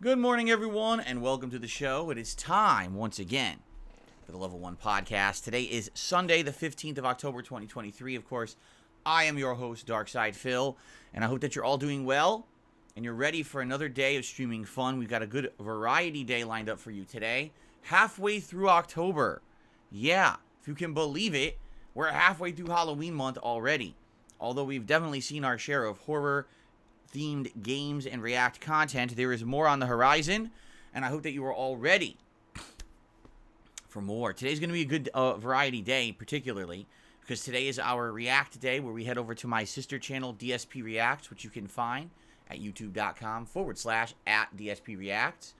Good morning, everyone, and welcome to the show. It is time, once again, for the Level 1 podcast. Today is Sunday, the 15th of October, 2023. Of course, I am your host, Darkside Phil, and I hope that you're all doing well, and you're ready for another day of streaming fun. We've got a good variety day lined up for you today. Halfway through October. Yeah, if you can believe it, we're halfway through Halloween month already. Although we've definitely seen our share of horror themed games and React content, there is more on the horizon, and I hope that you are all ready for more. Today's going to be a good variety day, particularly because today is our React day, where we head over to my sister channel, DSP Reacts, which you can find at youtube.com/@DSPReacts.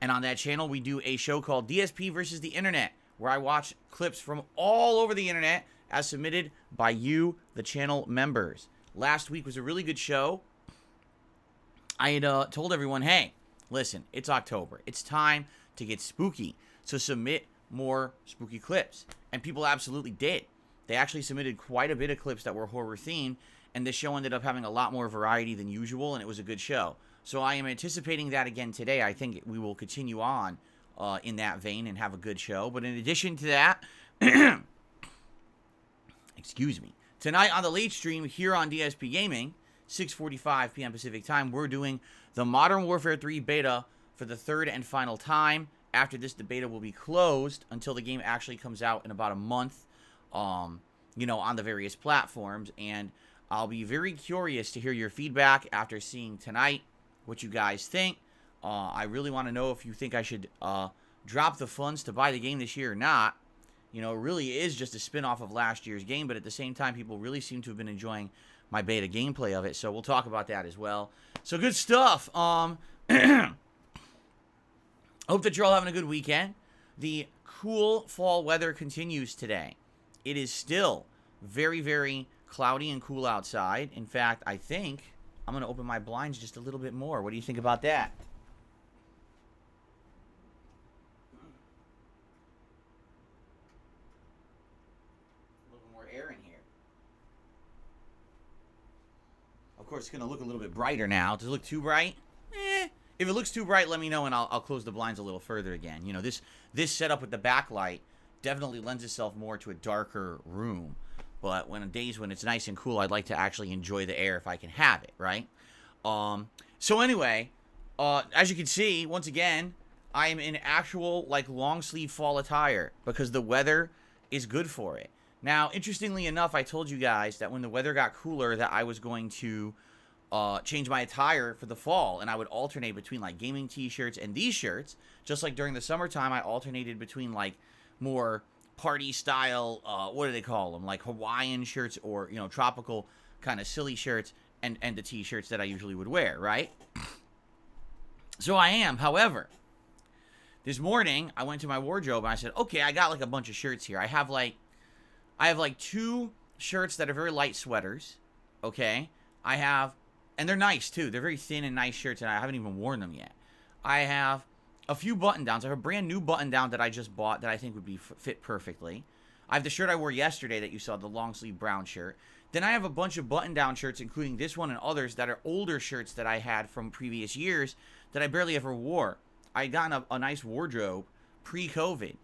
And on that channel, we do a show called DSP versus the Internet, where I watch clips from all over the internet as submitted by you, the channel members. Last week was a really good show. I had told everyone, hey, listen, it's October. It's time to get spooky. So submit more spooky clips. And people absolutely did. They actually submitted quite a bit of clips that were horror themed. And this show ended up having a lot more variety than usual. And it was a good show. So I am anticipating that again today. I think we will continue on in that vein and have a good show. But in addition to that, excuse me, tonight on the late stream here on DSPGaming, 6:45 p.m. Pacific time, we're doing the Modern Warfare 3 beta for the third and final time. After this, the beta will be closed until the game actually comes out in about a month, on the various platforms. And I'll be very curious to hear your feedback after seeing tonight, what you guys think. I really want to know if you think I should drop the funds to buy the game this year or not. It really is just a spin-off of last year's game, but at the same time, people really seem to have been enjoying my beta gameplay of it, so we'll talk about that as well. So good stuff. Hope that you're all having a good weekend. The cool fall weather continues today. It is still very, very cloudy and cool outside. In fact, I think I'm going to open my blinds just a little bit more. What do you think about that? A little more air in here. Of course, it's going to look a little bit brighter now. Does it look too bright? If it looks too bright, let me know, and I'll close the blinds a little further again. This setup with the backlight definitely lends itself more to a darker room. But days when it's nice and cool, I'd like to actually enjoy the air if I can have it, right? So anyway, as you can see, once again, I am in actual, long sleeve fall attire because the weather is good for it. Now, interestingly enough, I told you guys that when the weather got cooler that I was going to change my attire for the fall, and I would alternate between, gaming t-shirts and these shirts. Just like during the summertime, I alternated between, more party style, what do they call them? Hawaiian shirts or, tropical kind of silly shirts and the t-shirts that I usually would wear, right? So I am. However, this morning, I went to my wardrobe and I said, okay, I got, a bunch of shirts here. I have, two shirts that are very light sweaters, okay? And they're nice, too. They're very thin and nice shirts, and I haven't even worn them yet. I have a few button downs. I have a brand new button down that I just bought that I think would be fit perfectly. I have the shirt I wore yesterday that you saw, the long sleeve brown shirt. Then I have a bunch of button down shirts, including this one and others that are older shirts that I had from previous years that I barely ever wore. I had gotten a nice wardrobe pre-COVID.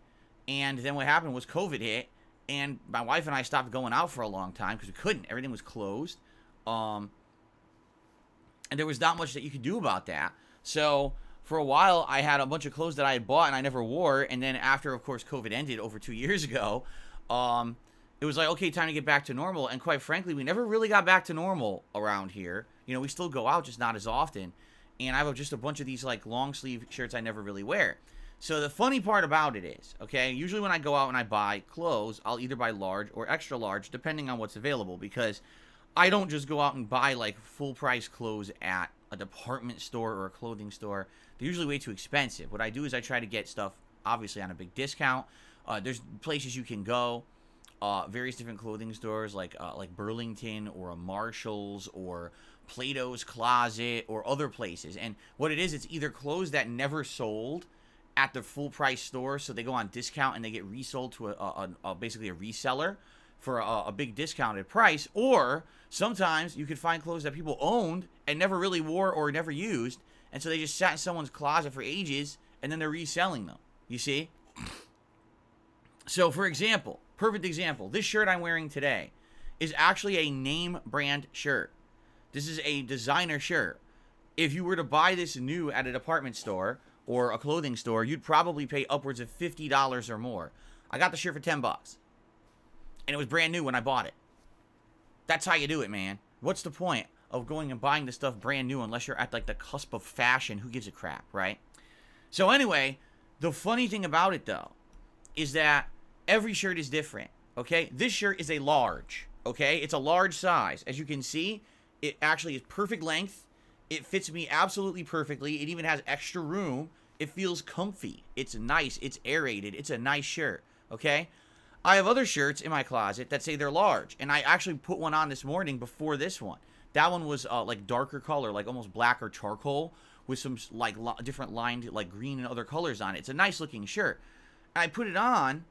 And then what happened was COVID hit, and my wife and I stopped going out for a long time because we couldn't. Everything was closed. And there was not much that you could do about that. So for a while, I had a bunch of clothes that I had bought and I never wore. And then after, of course, COVID ended over 2 years ago, it was like, okay, time to get back to normal. And quite frankly, we never really got back to normal around here. You know, we still go out, just not as often. And I have just a bunch of these like long sleeve shirts I never really wear. So the funny part about it is, okay, usually when I go out and I buy clothes, I'll either buy large or extra large, depending on what's available, because I don't just go out and buy like full price clothes at a department store or a clothing store. They're usually way too expensive. What I do is I try to get stuff obviously on a big discount. There's places you can go, various different clothing stores like Burlington or a Marshall's or Plato's Closet or other places. And what it is, it's either clothes that never sold at the full price store, so they go on discount and they get resold to basically a reseller for a big discounted price, or sometimes you could find clothes that people owned and never really wore or never used, and so they just sat in someone's closet for ages and then they're reselling them. You see? So for example, perfect example, this shirt I'm wearing today is actually a name brand shirt. This is a designer shirt. If you were to buy this new at a department store or a clothing store, you'd probably pay upwards of $50 or more. I got the shirt for $10. And it was brand new when I bought it. That's how you do it, man. What's the point of going and buying the stuff brand new unless you're at like the cusp of fashion? Who gives a crap, right? So anyway, the funny thing about it though is that every shirt is different, okay? This shirt is a large, okay? It's a large size. As you can see, it actually is perfect length. It fits me absolutely perfectly. It even has extra room. It feels comfy. It's nice. It's aerated. It's a nice shirt, okay? I have other shirts in my closet that say they're large, and I actually put one on this morning before this one. That one was like darker color, like almost black or charcoal, with some like different lined like green and other colors on it. It's a nice looking shirt. And I put it on,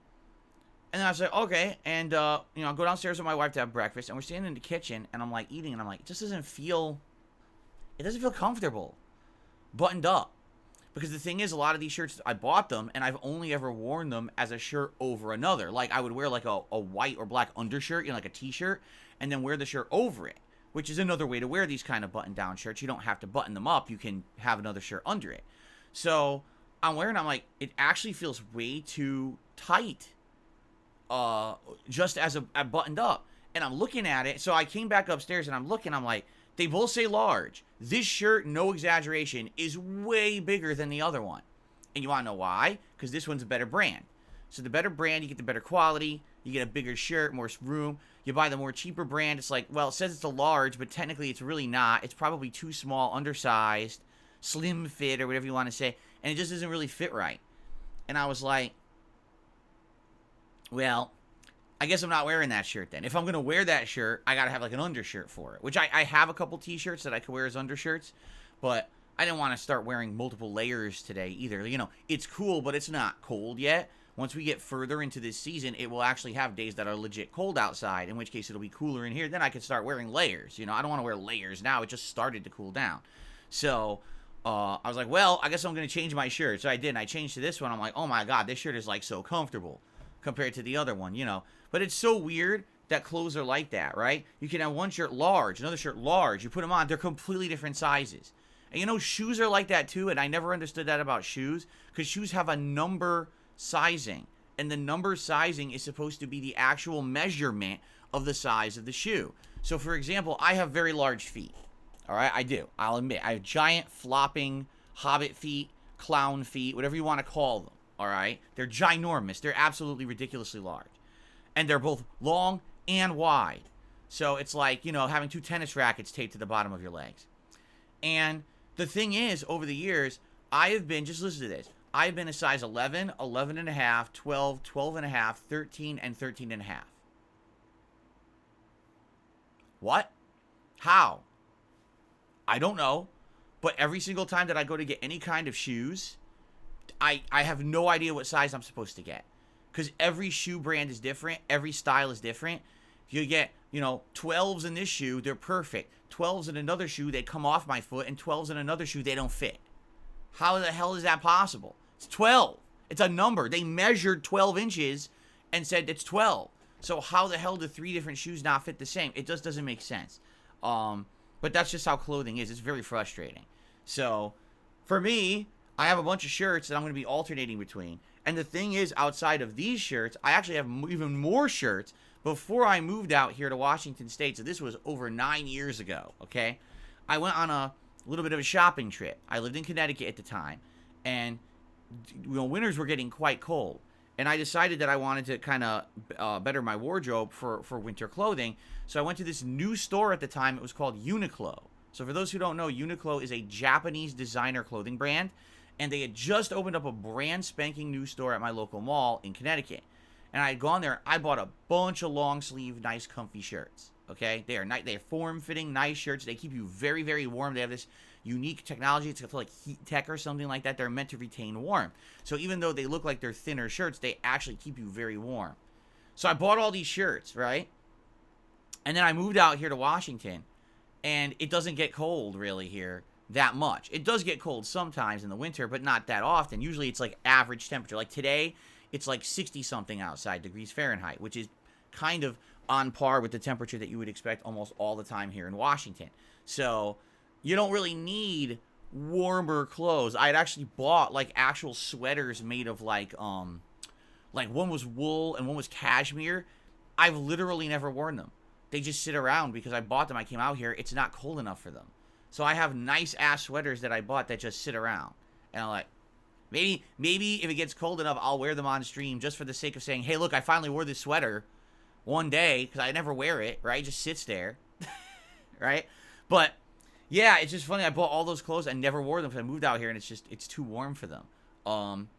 and then I was like, okay, and I go downstairs with my wife to have breakfast, and we're standing in the kitchen, and I'm like eating, and I'm like, it doesn't feel comfortable, buttoned up. Because the thing is, a lot of these shirts, I bought them, and I've only ever worn them as a shirt over another. Like, I would wear, like, a white or black undershirt, like a t-shirt, and then wear the shirt over it, which is another way to wear these kind of button-down shirts. You don't have to button them up. You can have another shirt under it. So, I'm like, it actually feels way too tight, just as a buttoned up. And I'm looking at it, so I came back upstairs, and I'm looking, I'm like, they both say large. This shirt, no exaggeration, is way bigger than the other one. And you want to know why? Because this one's a better brand. So the better brand, you get the better quality. You get a bigger shirt, more room. You buy the more cheaper brand. It's like, well, it says it's a large, but technically it's really not. It's probably too small, undersized, slim fit, or whatever you want to say. And it just doesn't really fit right. And I was like, well, I guess I'm not wearing that shirt then. If I'm going to wear that shirt, I got to have like an undershirt for it. Which I have a couple t-shirts that I could wear as undershirts. But I didn't want to start wearing multiple layers today either. You know, it's cool, but it's not cold yet. Once we get further into this season, it will actually have days that are legit cold outside. In which case it'll be cooler in here. Then I can start wearing layers. You know, I don't want to wear layers now. It just started to cool down. So I was like, well, I guess I'm going to change my shirt. So I did. And I changed to this one. I'm like, oh my God, this shirt is like so comfortable compared to the other one, you know. But it's so weird that clothes are like that, right? You can have one shirt large, another shirt large. You put them on, they're completely different sizes. And you know, shoes are like that too, and I never understood that about shoes, because shoes have a number sizing. And the number sizing is supposed to be the actual measurement of the size of the shoe. So for example, I have very large feet. All right, I do. I'll admit, I have giant flopping hobbit feet, clown feet, whatever you want to call them. All right, they're ginormous. They're absolutely ridiculously large. And they're both long and wide. So it's like, you know, having two tennis rackets taped to the bottom of your legs. And the thing is, over the years, I have been, just listen to this, I've been a size 11, 11 and a half, 12, 12 and a half, 13, and 13 and a half. What? How? I don't know. But every single time that I go to get any kind of shoes, I have no idea what size I'm supposed to get. Because every shoe brand is different. Every style is different. You get, 12s in this shoe, they're perfect. 12s in another shoe, they come off my foot. And 12s in another shoe, they don't fit. How the hell is that possible? It's 12. It's a number. They measured 12 inches and said it's 12. So how the hell do 3 different shoes not fit the same? It just doesn't make sense. But that's just how clothing is. It's very frustrating. So for me, I have a bunch of shirts that I'm going to be alternating between. And the thing is, outside of these shirts, I actually have even more shirts before I moved out here to Washington State. So this was over 9 years ago, okay? I went on a little bit of a shopping trip. I lived in Connecticut at the time. And, winters were getting quite cold. And I decided that I wanted to kind of better my wardrobe for winter clothing. So I went to this new store at the time. It was called Uniqlo. So for those who don't know, Uniqlo is a Japanese designer clothing brand. And they had just opened up a brand spanking new store at my local mall in Connecticut. And I had gone there. I bought a bunch of long sleeve, nice, comfy shirts. Okay? They are form-fitting, nice shirts. They keep you very, very warm. They have this unique technology. It's like heat tech or something like that. They're meant to retain warmth. So even though they look like they're thinner shirts, they actually keep you very warm. So I bought all these shirts, right? And then I moved out here to Washington. And it doesn't get cold, really, here that much. It does get cold sometimes in the winter, but not that often. Usually it's like average temperature. Like today, it's like 60-something outside degrees Fahrenheit, which is kind of on par with the temperature that you would expect almost all the time here in Washington. So you don't really need warmer clothes. I had actually bought like actual sweaters made of like one was wool and one was cashmere. I've literally never worn them. They just sit around because I bought them. I came out here. It's not cold enough for them. So I have nice ass sweaters that I bought that just sit around. And I'm like, maybe if it gets cold enough, I'll wear them on stream just for the sake of saying, hey, look, I finally wore this sweater one day because I never wear it, right? It just sits there, right? But yeah, it's just funny. I bought all those clothes and never wore them because I moved out here and it's too warm for them.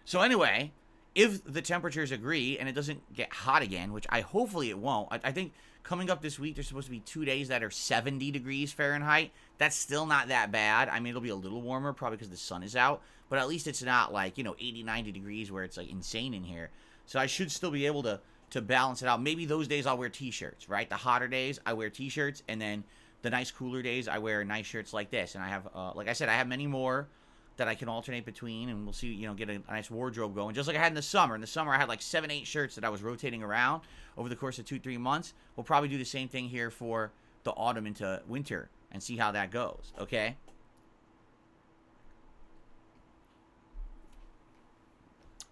So anyway, if the temperatures agree and it doesn't get hot again, which hopefully it won't. I think coming up this week, there's supposed to be 2 days that are 70 degrees Fahrenheit. That's still not that bad. I mean, it'll be a little warmer probably because the sun is out. But at least it's not like, 80, 90 degrees where it's like insane in here. So I should still be able to balance it out. Maybe those days I'll wear t-shirts, right? The hotter days, I wear t-shirts. And then the nice cooler days, I wear nice shirts like this. And I have, like I said, I have many more that I can alternate between. And we'll see, get a nice wardrobe going. Just like I had in the summer. In the summer, I had like 7, 8 shirts that I was rotating around over the course of 2-3 months. We'll probably do the same thing here for the autumn into winter and see how that goes, okay?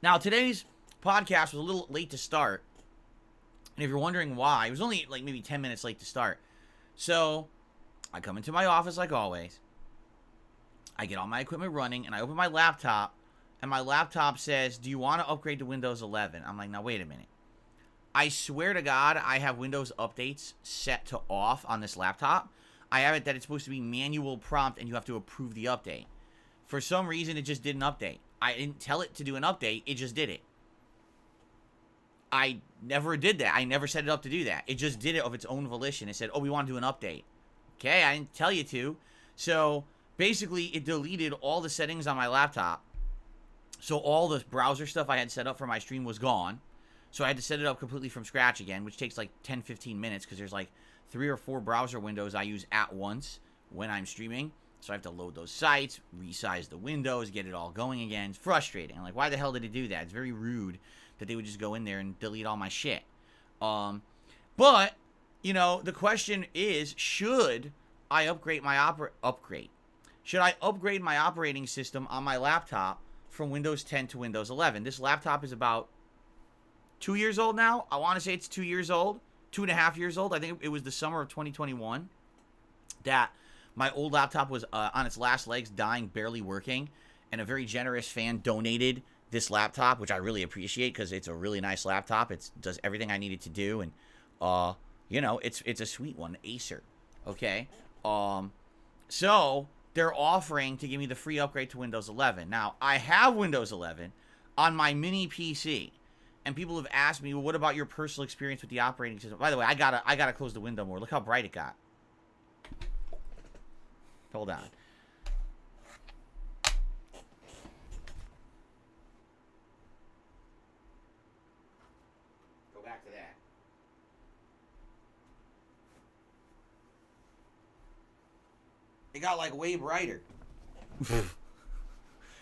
Now, today's podcast was a little late to start. And if you're wondering why, it was only like maybe 10 minutes late to start. So, I come into my office like always. I get all my equipment running, and I open my laptop, and my laptop says, do you want to upgrade to Windows 11? I'm like, now wait a minute. I swear to God, I have Windows updates set to off on this laptop. I have it that it's supposed to be manual prompt, and you have to approve the update. For some reason, it just didn't update. I didn't tell it to do an update, it just did it. I never did that. I never set it up to do that. It just did it of its own volition. It said, oh, we want to do an update. Okay, I didn't tell you to. So, basically, it deleted all the settings on my laptop. So, all the browser stuff I had set up for my stream was gone. So, I had to set it up completely from scratch again, which takes like 10-15 minutes because there's like 3 or 4 browser windows I use at once when I'm streaming. So, I have to load those sites, resize the windows, get it all going again. It's frustrating. I'm like, why the hell did it do that? It's very rude that they would just go in there and delete all my shit. But, the question is, should I upgrade my Should I upgrade my operating system on my laptop from Windows 10 to Windows 11? This laptop is about 2 years old now. I want to say it's 2 years old, 2.5 years old. I think it was the summer of 2021 that my old laptop was on its last legs, dying, barely working, and a very generous fan donated this laptop, which I really appreciate because it's a really nice laptop. It does everything I need it to do, and it's a sweet one, Acer. Okay, so they're offering to give me the free upgrade to Windows 11. Now, I have Windows 11 on my mini PC, and people have asked me, well, what about your personal experience with the operating system? By the way, I gotta close the window more. Look how bright it got. Hold on. It got like way brighter.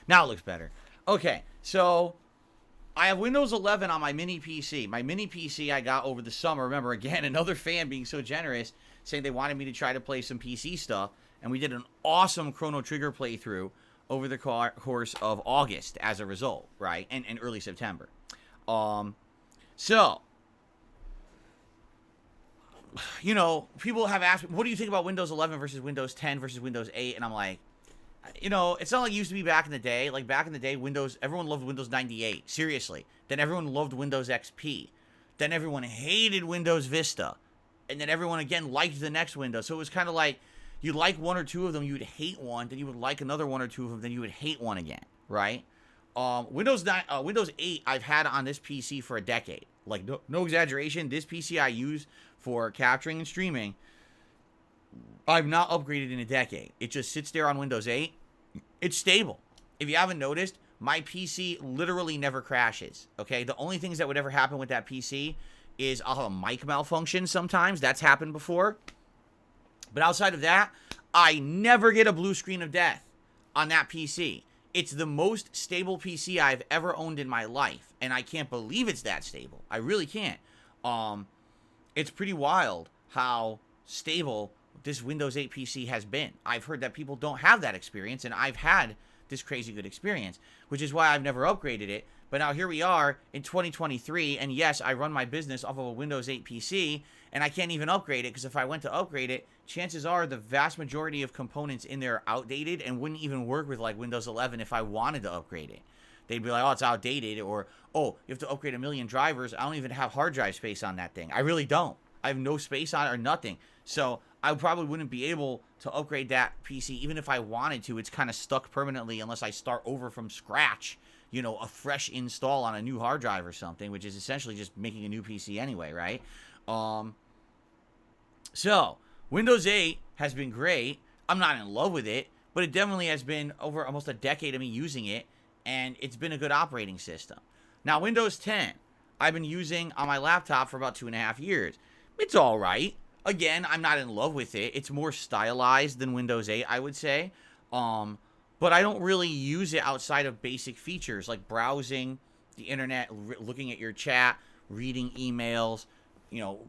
Now it looks better. Okay, so I have Windows 11 on my mini PC. My mini PC I got over the summer. Remember, again, another fan being so generous, saying they wanted me to try to play some PC stuff. And we did an awesome Chrono Trigger playthrough over the course of August as a result, right? And early September. So, you know, people have asked me, what do you think about Windows 11 versus Windows 10 versus Windows 8? And I'm like, you know, it's not like it used to be back in the day. Like, back in the day, everyone loved Windows 98. Seriously. Then everyone loved Windows XP. Then everyone hated Windows Vista. And then everyone, again, liked the next Windows. So it was kind of like, you'd like one or two of them, you would hate one. Then you would like another one or two of them, then you would hate one again, right? Windows 8 I've had on this PC for a decade. Like, no exaggeration. This PC I use for capturing and streaming, I've not upgraded in a decade. It just sits there on Windows 8. It's stable. If you haven't noticed, my PC literally never crashes, okay? The only things that would ever happen with that PC is I'll have a mic malfunction sometimes. That's happened before. But outside of that, I never get a blue screen of death on that PC. It's the most stable PC I've ever owned in my life, and I can't believe it's that stable. I really can't. It's pretty wild how stable this Windows 8 PC has been. I've heard that people don't have that experience, and I've had this crazy good experience, which is why I've never upgraded it. But now here we are in 2023, and yes, I run my business off of a Windows 8 PC, and I can't even upgrade it, because if I went to upgrade it, chances are the vast majority of components in there are outdated and wouldn't even work with like Windows 11 if I wanted to upgrade it. They'd be like, oh, it's outdated, or, oh, you have to upgrade 1 million drivers. I don't even have hard drive space on that thing. I really don't. I have no space on it or nothing. So I probably wouldn't be able to upgrade that PC even if I wanted to. It's kind of stuck permanently unless I start over from scratch, you know, a fresh install on a new hard drive or something, which is essentially just making a new PC anyway, right? So Windows 8 has been great. I'm not in love with it, but it definitely has been over almost a decade of me using it, and it's been a good operating system. Now, Windows 10, I've been using on my laptop for about 2.5 years. It's all right. Again, I'm not in love with it. It's more stylized than Windows 8, I would say. But I don't really use it outside of basic features like browsing the internet, looking at your chat, reading emails, you know,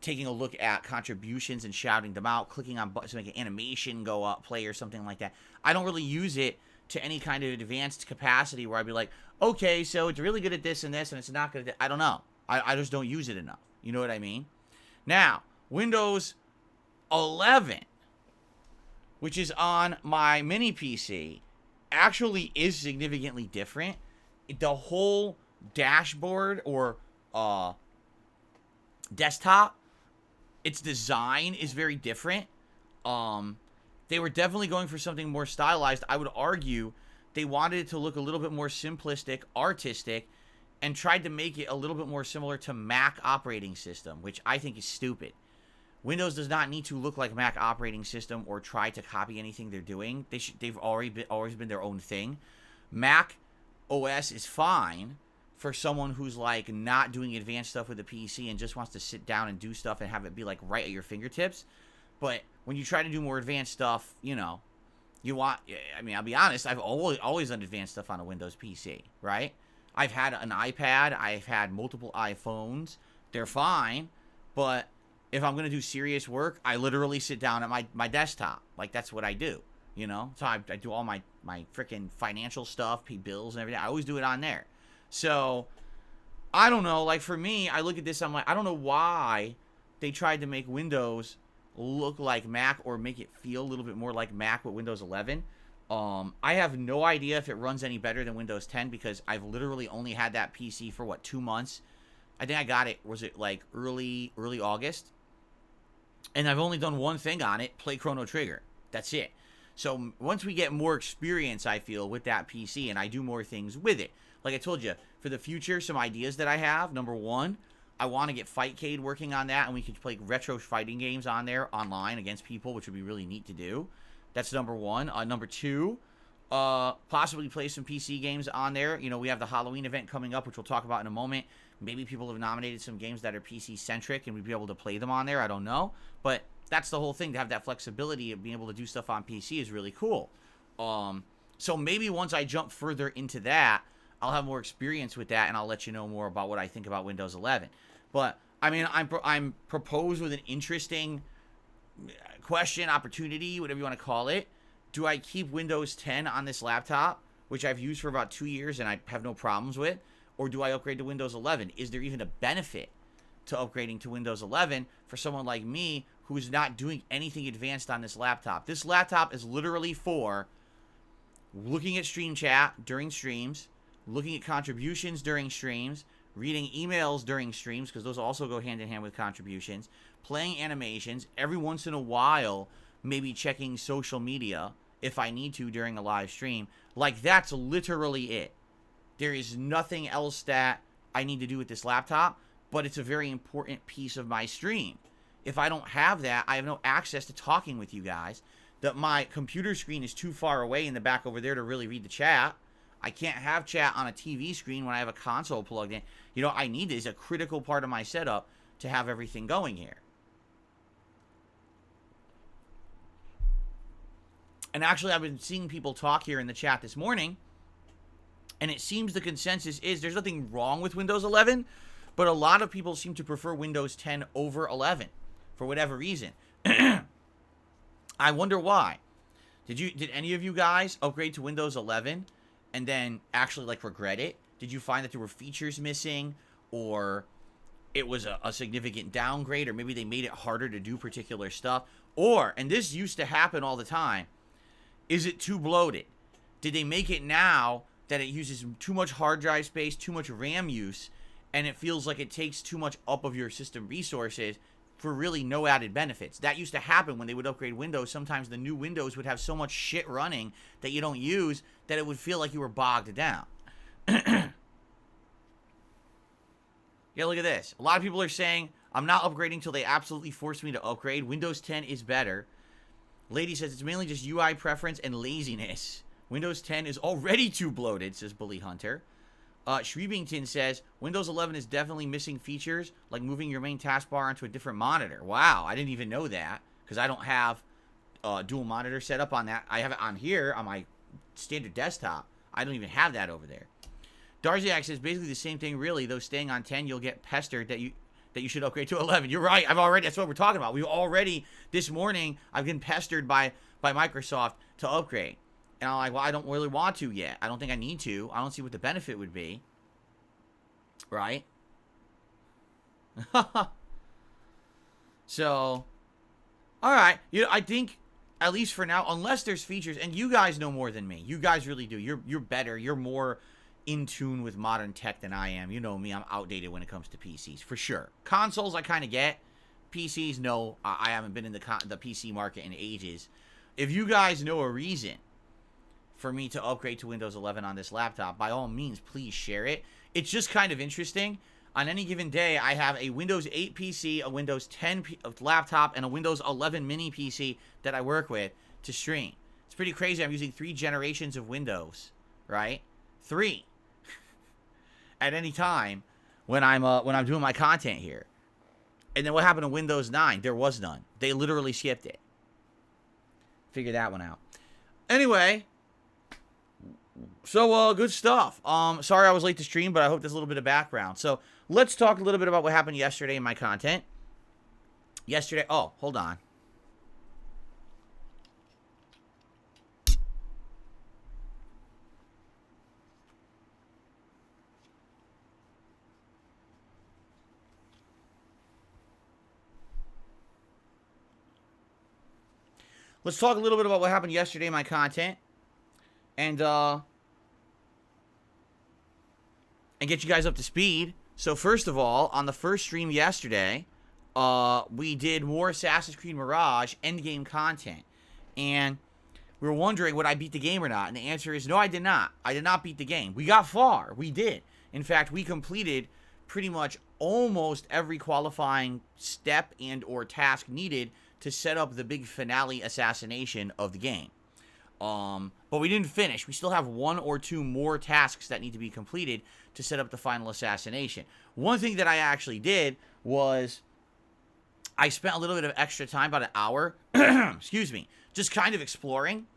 taking a look at contributions and shouting them out, clicking on buttons to make an animation go up, play or something like that. I don't really use it to any kind of advanced capacity where I'd be like, okay, so it's really good at this and this, and it's not good at that. I don't know. I just don't use it enough. You know what I mean? Now, Windows 11, which is on my mini PC, actually is significantly different. The whole dashboard or desktop, its design is very different. They were definitely going for something more stylized. I would argue they wanted it to look a little bit more simplistic, artistic, and tried to make it a little bit more similar to Mac operating system, which I think is stupid. Windows does not need to look like Mac operating system or try to copy anything they're doing. They've always been their own thing. Mac OS is fine for someone who's like not doing advanced stuff with a PC and just wants to sit down and do stuff and have it be like right at your fingertips. But when you try to do more advanced stuff, you know, you want, I mean, I'll be honest, I've always done advanced stuff on a Windows PC, right? I've had an iPad, I've had multiple iPhones. They're fine, but if I'm going to do serious work, I literally sit down at my desktop. Like, that's what I do, you know? So I do all my freaking financial stuff, pay bills and everything. I always do it on there. So, I don't know. Like, for me, I look at this, I'm like, I don't know why they tried to make Windows look like Mac or make it feel a little bit more like Mac with Windows 11. I have no idea if it runs any better than Windows 10 because I've literally only had that PC for, 2 months? I think I got it, was it like early August? And I've only done one thing on it, play Chrono Trigger. That's it. So once we get more experience, I feel, with that PC and I do more things with it. Like I told you, for the future, some ideas that I have. Number one, I want to get Fightcade working on that, and we could play retro fighting games on there online against people, which would be really neat to do. That's number one. Number two, possibly play some PC games on there. You know, we have the Halloween event coming up, which we'll talk about in a moment. Maybe people have nominated some games that are PC-centric, and we'd be able to play them on there. I don't know. But that's the whole thing. To have that flexibility of being able to do stuff on PC is really cool. So maybe once I jump further into that, I'll have more experience with that, and I'll let you know more about what I think about Windows 11. But I mean, I'm proposed with an interesting question, opportunity, whatever you want to call it. Do I keep Windows 10 on this laptop, which I've used for about 2 years and I have no problems with, or do I upgrade to Windows 11? Is there even a benefit to upgrading to Windows 11 for someone like me who is not doing anything advanced on this laptop? This laptop is literally for looking at stream chat during streams, looking at contributions during streams, reading emails during streams, because those also go hand in hand with contributions, playing animations, every once in a while, maybe checking social media if I need to during a live stream. Like, that's literally it. There is nothing else that I need to do with this laptop, but it's a very important piece of my stream. If I don't have that, I have no access to talking with you guys. That my computer screen is too far away in the back over there to really read the chat. I can't have chat on a TV screen when I have a console plugged in. You know, I need this. It's a critical part of my setup to have everything going here. And actually, I've been seeing people talk here in the chat this morning, and it seems the consensus is there's nothing wrong with Windows 11, but a lot of people seem to prefer Windows 10 over 11 for whatever reason. I wonder why. Did any of you guys upgrade to Windows 11 and then actually like regret it? Did you find that there were features missing, or it was a significant downgrade, or maybe they made it harder to do particular stuff? Or, and this used to happen all the time, is it too bloated? Did they make it now that it uses too much hard drive space, too much RAM use, and it feels like it takes too much up of your system resources for really no added benefits? That used to happen when they would upgrade Windows. Sometimes the new Windows would have so much shit running that you don't use that it would feel like you were bogged down. Yeah, look at this. A lot of people are saying, I'm not upgrading till they absolutely force me to upgrade. Windows 10 is better. Lady says it's mainly just UI preference and laziness. Windows 10 is already too bloated, says Bully Hunter. Shreebington says, Windows 11 is definitely missing features, like moving your main taskbar onto a different monitor. Wow, I didn't even know that, because I don't have dual monitor set up on that. I have it on here, on my standard desktop. I don't even have that over there. Darziak says, basically the same thing, really, though staying on 10, you'll get pestered that you should upgrade to 11. You're right, that's what we're talking about. We already, this morning, I've been pestered by Microsoft to upgrade. And I'm like, well, I don't really want to yet. I don't think I need to. I don't see what the benefit would be. Right? So, all right. You know, I think, at least for now, unless there's features, and you guys know more than me. You guys really do. You're better. You're more in tune with modern tech than I am. You know me. I'm outdated when it comes to PCs, for sure. Consoles, I kind of get. PCs, no. I haven't been in the PC market in ages. If you guys know a reason for me to upgrade to Windows 11 on this laptop, by all means, please share it. It's just kind of interesting. On any given day, I have a Windows 8 PC, a Windows 10 laptop, and a Windows 11 mini PC that I work with to stream. It's pretty crazy. I'm using 3 generations of Windows, right? 3 at any time when I'm doing my content here. And then what happened to Windows 9? There was none. They literally skipped it. Figure that one out. Anyway, so, good stuff. Sorry I was late to stream, but I hope there's a little bit of background. So, let's talk a little bit about what happened yesterday in my content. Yesterday, oh, hold on. Let's talk a little bit about what happened yesterday in my content. And get you guys up to speed. So first of all, on the first stream yesterday, we did more Assassin's Creed Mirage endgame content. And we were wondering, would I beat the game or not? And the answer is no, I did not. I did not beat the game. We got far. We did. In fact, we completed pretty much almost every qualifying step and or task needed to set up the big finale assassination of the game. But we didn't finish. We still have 1 or 2 more tasks that need to be completed to set up the final assassination. One thing that I actually did was I spent a little bit of extra time, about an hour, excuse me, just kind of exploring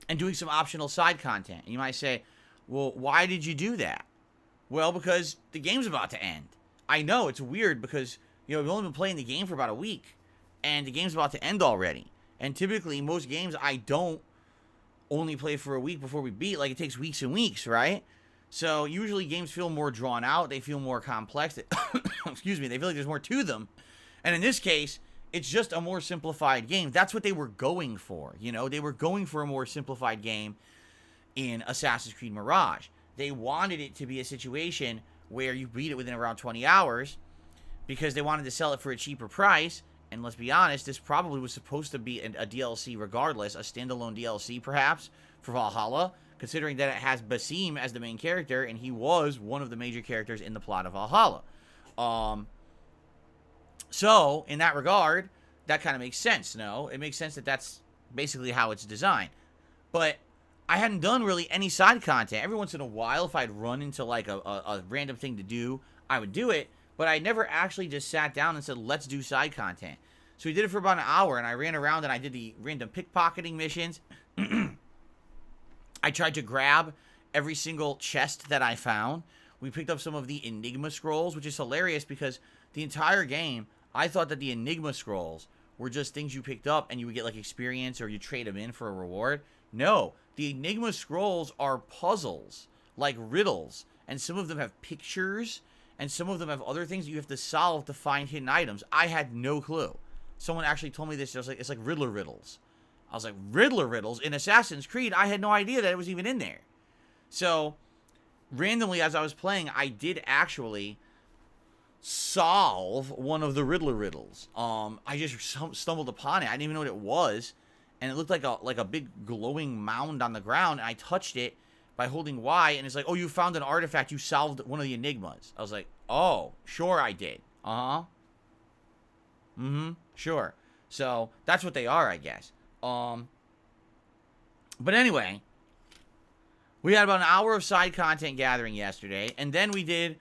and doing some optional side content. And you might say, well, why did you do that? Well, because the game's about to end. I know, it's weird because, you know, we've only been playing the game for about a week, and the game's about to end already. And typically, most games, I don't only play for a week before we beat. Like, it takes weeks and weeks, right? So, usually games feel more drawn out. They feel more complex. Excuse me. They feel like there's more to them. And in this case, it's just a more simplified game. That's what they were going for, you know? They were going for a more simplified game in Assassin's Creed Mirage. They wanted it to be a situation where you beat it within around 20 hours because they wanted to sell it for a cheaper price. And let's be honest, this probably was supposed to be a DLC regardless, a standalone DLC perhaps for Valhalla, considering that it has Basim as the main character, and he was one of the major characters in the plot of Valhalla. So, in that regard, that kind of makes sense, no? It makes sense that that's basically how it's designed. But I hadn't done really any side content. Every once in a while, if I'd run into like a random thing to do, I would do it. But I never actually just sat down and said, let's do side content. So we did it for about an hour, and I ran around and I did the random pickpocketing missions. I tried to grab every single chest that I found. We picked up some of the Enigma scrolls, which is hilarious because the entire game, I thought that the Enigma scrolls were just things you picked up and you would get like experience or you trade them in for a reward. No, the Enigma scrolls are puzzles, like riddles, and some of them have pictures, and some of them have other things that you have to solve to find hidden items. I had no clue. Someone actually told me this. It's like Riddler riddles. I was like, Riddler riddles? In Assassin's Creed, I had no idea that it was even in there. So, randomly as I was playing, I did actually solve one of the Riddler riddles. I just stumbled upon it. I didn't even know what it was. And it looked like a big glowing mound on the ground. And I touched it by holding Y. And it's like, oh, you found an artifact. You solved one of the enigmas. I was like, oh, sure I did. Uh-huh. Sure. So, that's what they are, I guess. But anyway, we had about an hour of side content gathering yesterday. And then we did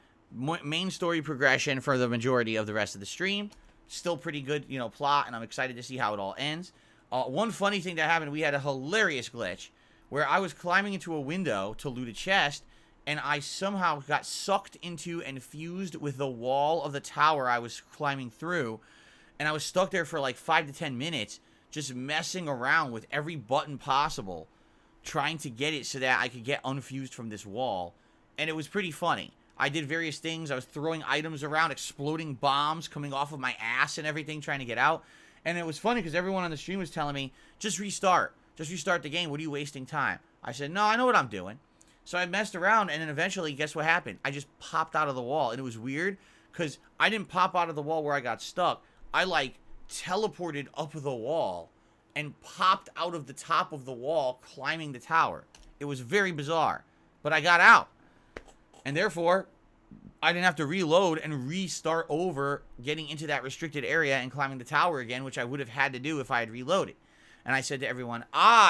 main story progression for the majority of the rest of the stream. Still pretty good, you know, plot. And I'm excited to see how it all ends. One funny thing that happened, we had a hilarious glitch where I was climbing into a window to loot a chest, and I somehow got sucked into and fused with the wall of the tower I was climbing through, and I was stuck there for like 5 to 10 minutes just messing around with every button possible, trying to get it so that I could get unfused from this wall, and it was pretty funny. I did various things. I was throwing items around, exploding bombs coming off of my ass and everything, trying to get out. And it was funny because everyone on the stream was telling me, just restart. Just restart the game. What are you wasting time? I said, no, I know what I'm doing. So I messed around, and then eventually, guess what happened? I just popped out of the wall. And it was weird because I didn't pop out of the wall where I got stuck. I, like, teleported up the wall and popped out of the top of the wall, climbing the tower. It was very bizarre. But I got out. And therefore, I didn't have to reload and restart over getting into that restricted area and climbing the tower again, which I would have had to do if I had reloaded. And I said to everyone,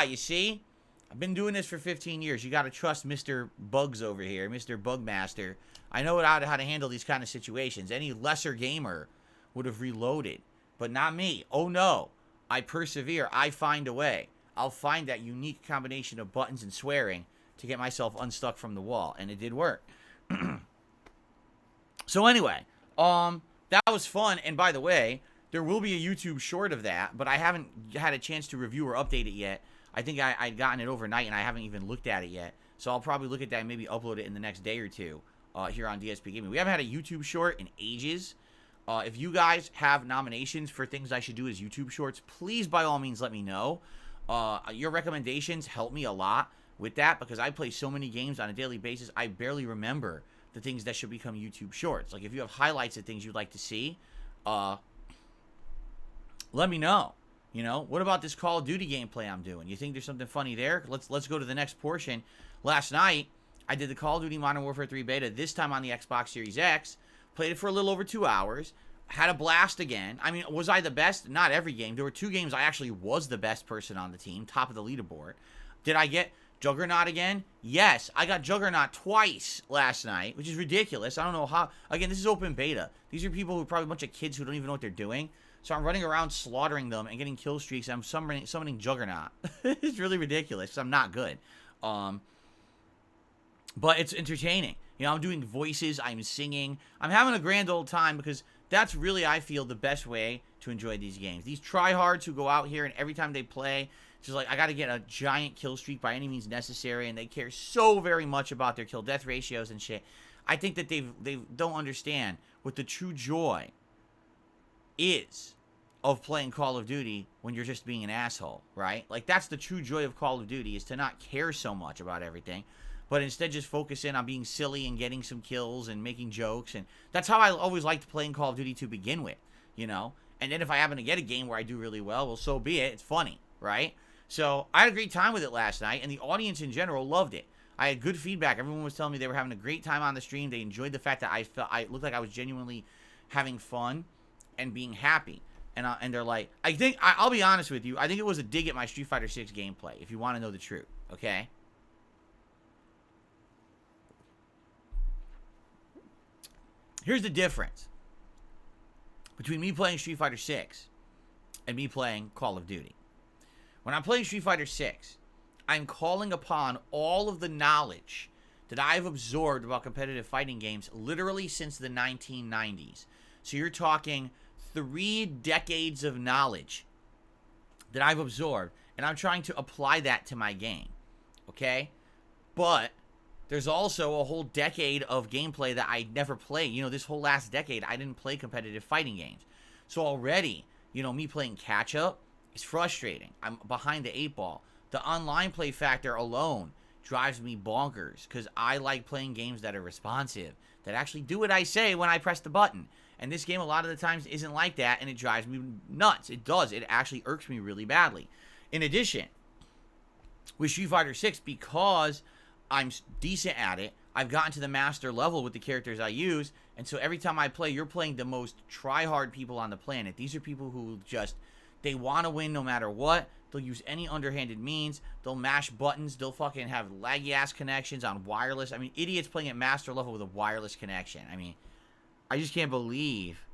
you see? I've been doing this for 15 years. You got to trust Mr. Bugs over here, Mr. Bugmaster. I know how to handle these kind of situations. Any lesser gamer would have reloaded, but not me. Oh, no. I persevere. I find a way. I'll find that unique combination of buttons and swearing to get myself unstuck from the wall, and it did work. So anyway, that was fun, and by the way, there will be a YouTube short of that, but I haven't had a chance to review or update it yet. I think I'd gotten it overnight, and I haven't even looked at it yet, so I'll probably look at that and maybe upload it in the next day or two here on DSPGaming. We haven't had a YouTube short in ages. If you guys have nominations for things I should do as YouTube shorts, please, by all means, let me know. Your recommendations help me a lot with that, because I play so many games on a daily basis, I barely remember the things that should become YouTube shorts. Like, if you have highlights of things you'd like to see, let me know. You know, what about this Call of Duty gameplay I'm doing? You think there's something funny there? Let's go to the next portion. Last night, I did the Call of Duty Modern Warfare 3 beta, this time on the Xbox Series X. Played it for a little over 2 hours. Had a blast again. I mean, was I the best? Not every game. There were 2 games I actually was the best person on the team, top of the leaderboard. Did I get Juggernaut again? Yes, I got Juggernaut twice last night, which is ridiculous. I don't know how. Again, this is open beta. These are people who are probably a bunch of kids who don't even know what they're doing. So I'm running around slaughtering them and getting kill streaks. And I'm summoning Juggernaut. It's really ridiculous. I'm not good. But it's entertaining. You know, I'm doing voices. I'm singing. I'm having a grand old time because that's really, I feel, the best way to enjoy these games. These tryhards who go out here and every time they play, it's just like, I got to get a giant kill streak by any means necessary, and they care so very much about their kill-death ratios and shit. I think that they don't understand what the true joy is of playing Call of Duty when you're just being an asshole, right? Like, that's the true joy of Call of Duty, is to not care so much about everything, but instead just focus in on being silly and getting some kills and making jokes. And that's how I always liked playing Call of Duty to begin with, you know? And then if I happen to get a game where I do really well, so be it. It's funny, right? So I had a great time with it last night, and the audience in general loved it. I had good feedback. Everyone was telling me they were having a great time on the stream. They enjoyed the fact that I looked like I was genuinely having fun and being happy. And they're like, I'll be honest with you, I think it was a dig at my Street Fighter 6 gameplay, if you want to know the truth, okay? Here's the difference between me playing Street Fighter 6 and me playing Call of Duty. When I'm playing Street Fighter 6, I'm calling upon all of the knowledge that I've absorbed about competitive fighting games literally since the 1990s. So you're talking 3 decades of knowledge that I've absorbed, and I'm trying to apply that to my game, okay? But there's also a whole decade of gameplay that I never played. You know, this whole last decade, I didn't play competitive fighting games. So already, you know, me playing catch-up is frustrating. I'm behind the 8 ball. The online play factor alone drives me bonkers because I like playing games that are responsive, that actually do what I say when I press the button. And this game a lot of the times isn't like that, and it drives me nuts. It does. It actually irks me really badly. In addition, with Street Fighter 6, because I'm decent at it, I've gotten to the master level with the characters I use, and so every time I play, you're playing the most try-hard people on the planet. These are people who just, they want to win no matter what. They'll use any underhanded means. They'll mash buttons. They'll fucking have laggy-ass connections on wireless. I mean, idiots playing at master level with a wireless connection. I mean, I just can't believe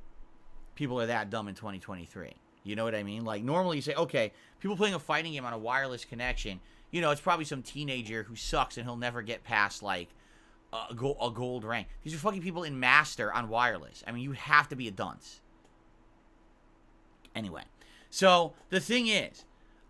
people are that dumb in 2023. You know what I mean? Like, normally you say, okay, people playing a fighting game on a wireless connection, you know, it's probably some teenager who sucks and he'll never get past, like, a gold rank. These are fucking people in Master on wireless. I mean, you have to be a dunce. Anyway, so the thing is,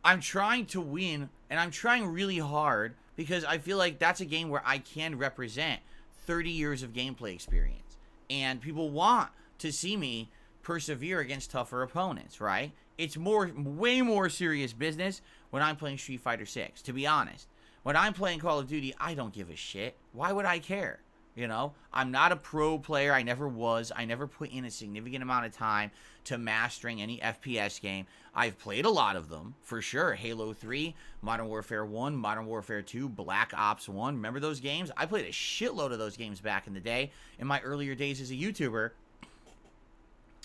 I'm trying to win, and I'm trying really hard because I feel like that's a game where I can represent 30 years of gameplay experience. And people want to see me persevere against tougher opponents, right? It's way more serious business when I'm playing Street Fighter 6, to be honest. When I'm playing Call of Duty, I don't give a shit. Why would I care? You know, I'm not a pro player. I never was. I never put in a significant amount of time to mastering any FPS game. I've played a lot of them, for sure. Halo 3, Modern Warfare 1, Modern Warfare 2, Black Ops 1. Remember those games? I played a shitload of those games back in the day, in my earlier days as a YouTuber.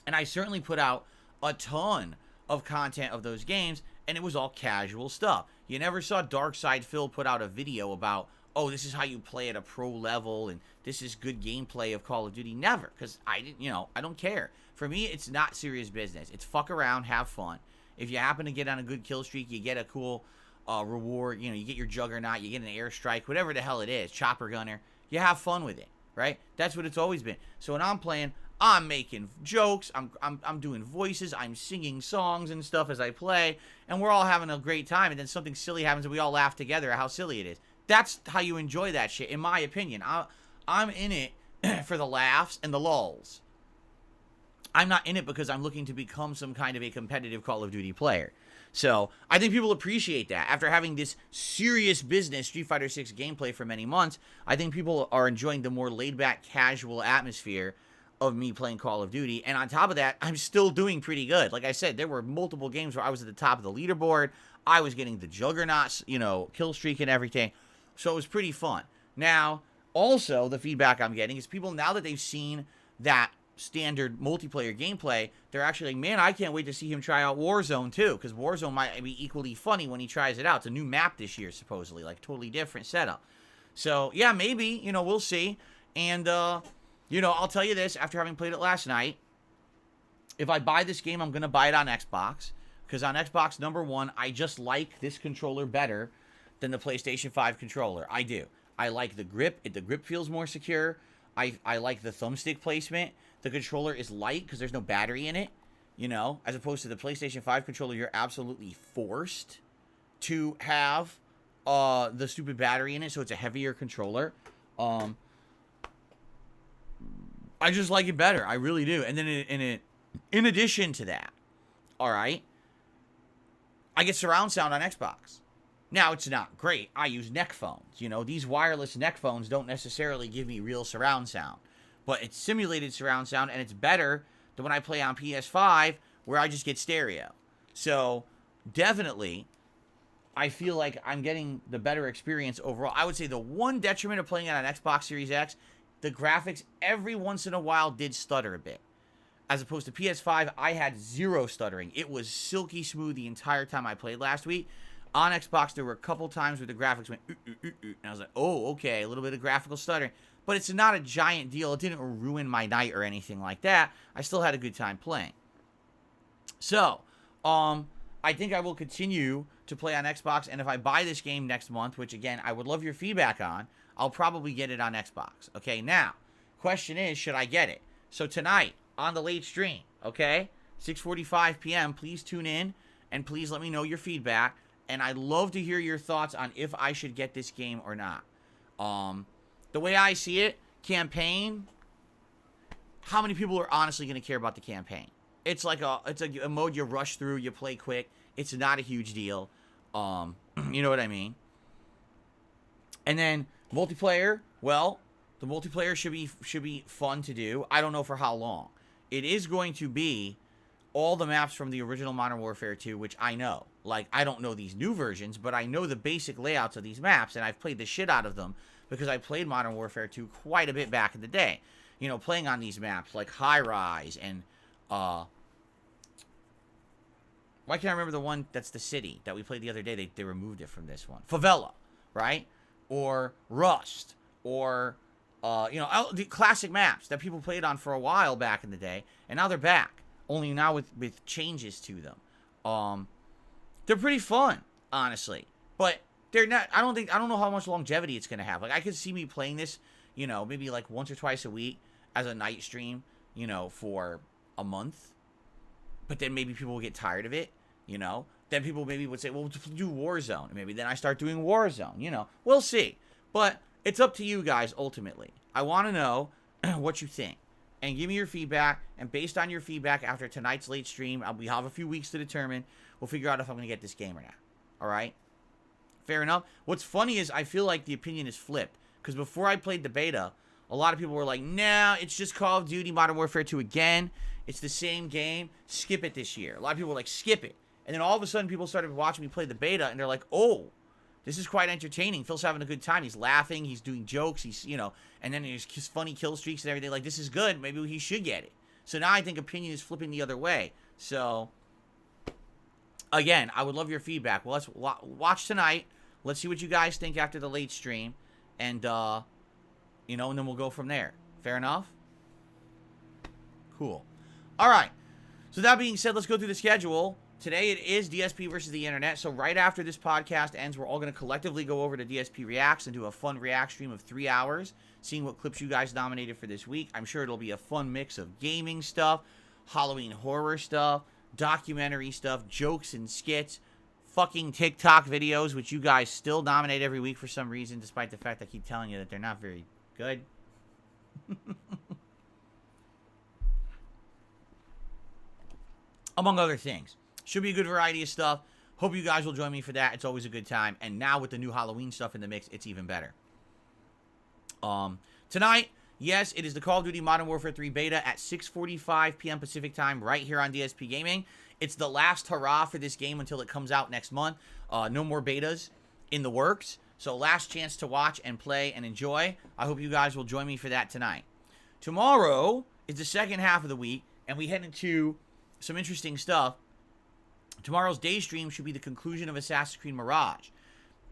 And I certainly put out a ton of content of those games, and it was all casual stuff. You never saw Darkside Phil put out a video about, oh, this is how you play at a pro level, and this is good gameplay of Call of Duty. Never, because I didn't, you know, I don't care. For me, it's not serious business. It's fuck around, have fun. If you happen to get on a good kill streak, you get a cool reward. You know, you get your Juggernaut, you get an airstrike, whatever the hell it is, chopper gunner. You have fun with it, right? That's what it's always been. So when I'm playing, I'm making jokes, I'm doing voices, I'm singing songs and stuff as I play, and we're all having a great time, and then something silly happens and we all laugh together at how silly it is. That's how you enjoy that shit, in my opinion. I'm in it for the laughs and the lulls. I'm not in it because I'm looking to become some kind of a competitive Call of Duty player. So, I think people appreciate that. After having this serious business Street Fighter 6 gameplay for many months, I think people are enjoying the more laid-back, casual atmosphere of me playing Call of Duty. And on top of that, I'm still doing pretty good. Like I said, there were multiple games where I was at the top of the leaderboard. I was getting the Juggernauts, you know, kill streak and everything. So it was pretty fun. Now, also, the feedback I'm getting is people, now that they've seen that standard multiplayer gameplay, they're actually like, man, I can't wait to see him try out Warzone too, because Warzone might be equally funny when he tries it out. It's a new map this year, supposedly, like totally different setup. So, yeah, maybe, we'll see. And, I'll tell you this, after having played it last night, if I buy this game, I'm going to buy it on Xbox, because on Xbox, number one, I just like this controller better than the PlayStation 5 controller. I do. I like the grip. The grip feels more secure. I like the thumbstick placement. The controller is light because there's no battery in it, as opposed to the PlayStation 5 controller, you're absolutely forced to have the stupid battery in it, so it's a heavier controller. I just like it better. I really do. And then in addition to that, all right, I get surround sound on Xbox. Now, it's not great. I use neck phones. These wireless neck phones don't necessarily give me real surround sound. But it's simulated surround sound, and it's better than when I play on PS5, where I just get stereo. So, definitely, I feel like I'm getting the better experience overall. I would say the one detriment of playing it on Xbox Series X, the graphics every once in a while did stutter a bit. As opposed to PS5, I had zero stuttering. It was silky smooth the entire time I played last week. On Xbox, there were a couple times where the graphics went, and I was like, oh, okay, a little bit of graphical stuttering. But it's not a giant deal. It didn't ruin my night or anything like that. I still had a good time playing. So, I think I will continue to play on Xbox, and if I buy this game next month, which, again, I would love your feedback on, I'll probably get it on Xbox. Okay, now, question is, should I get it? So tonight, on the late stream, okay, 6:45 p.m., please tune in, and please let me know your feedback. And I'd love to hear your thoughts on if I should get this game or not. The way I see it, campaign, how many people are honestly going to care about the campaign? It's like a mode you rush through, you play quick. It's not a huge deal. You know what I mean? And then multiplayer, well, the multiplayer should be fun to do. I don't know for how long. It is going to be all the maps from the original Modern Warfare 2, which I know. Like, I don't know these new versions, but I know the basic layouts of these maps, and I've played the shit out of them because I played Modern Warfare 2 quite a bit back in the day. Playing on these maps, like High Rise, and, why can't I remember the one that's the city that we played the other day? They removed it from this one. Favela, right? Or Rust, or, the classic maps that people played on for a while back in the day, and now they're back. Only now with changes to them. They're pretty fun, honestly. But they're not, I don't know how much longevity it's going to have. Like, I could see me playing this, maybe like once or twice a week as a night stream, for a month. But then maybe people will get tired of it, Then people maybe would say, well, do Warzone. And maybe then I start doing Warzone, We'll see. But it's up to you guys, ultimately. I want to know what you think. And give me your feedback. And based on your feedback after tonight's late stream, we have a few weeks to determine. We'll figure out if I'm going to get this game or not. All right? Fair enough. What's funny is I feel like the opinion is flipped. Because before I played the beta, a lot of people were like, nah, it's just Call of Duty Modern Warfare 2 again. It's the same game. Skip it this year. A lot of people were like, skip it. And then all of a sudden, people started watching me play the beta. And they're like, oh, this is quite entertaining. Phil's having a good time. He's laughing. He's doing jokes. He's, and then there's funny kill streaks and everything. Like, this is good. Maybe he should get it. So now I think opinion is flipping the other way. So, again, I would love your feedback. Well, let's watch tonight. Let's see what you guys think after the late stream. And, and then we'll go from there. Fair enough? Cool. All right. So that being said, let's go through the schedule. Today it is DSP versus the internet. So right after this podcast ends, we're all going to collectively go over to DSP Reacts and do a fun react stream of 3 hours, seeing what clips you guys nominated for this week. I'm sure it'll be a fun mix of gaming stuff, Halloween horror stuff, documentary stuff, jokes and skits, fucking TikTok videos, which you guys still nominate every week for some reason, despite the fact I keep telling you that they're not very good. Among other things. Should be a good variety of stuff. Hope you guys will join me for that. It's always a good time. And now with the new Halloween stuff in the mix, it's even better. Tonight, yes, it is the Call of Duty Modern Warfare 3 beta at 6:45 p.m. Pacific time right here on DSP Gaming. It's the last hurrah for this game until it comes out next month. No more betas in the works. So last chance to watch and play and enjoy. I hope you guys will join me for that tonight. Tomorrow it's the second half of the week, and we head into some interesting stuff. Tomorrow's day stream should be the conclusion of Assassin's Creed Mirage.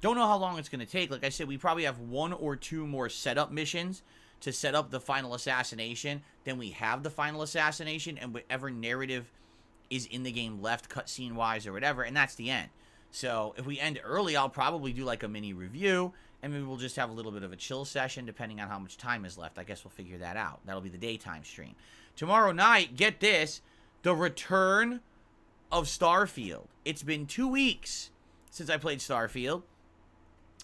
Don't know how long it's going to take. Like I said, we probably have 1 or 2 more setup missions to set up the final assassination. Then we have the final assassination and whatever narrative is in the game left, cutscene-wise or whatever, and that's the end. So if we end early, I'll probably do like a mini review, and maybe we'll just have a little bit of a chill session depending on how much time is left. I guess we'll figure that out. That'll be the daytime stream. Tomorrow night, get this, the return of Starfield. It's been 2 weeks since I played Starfield.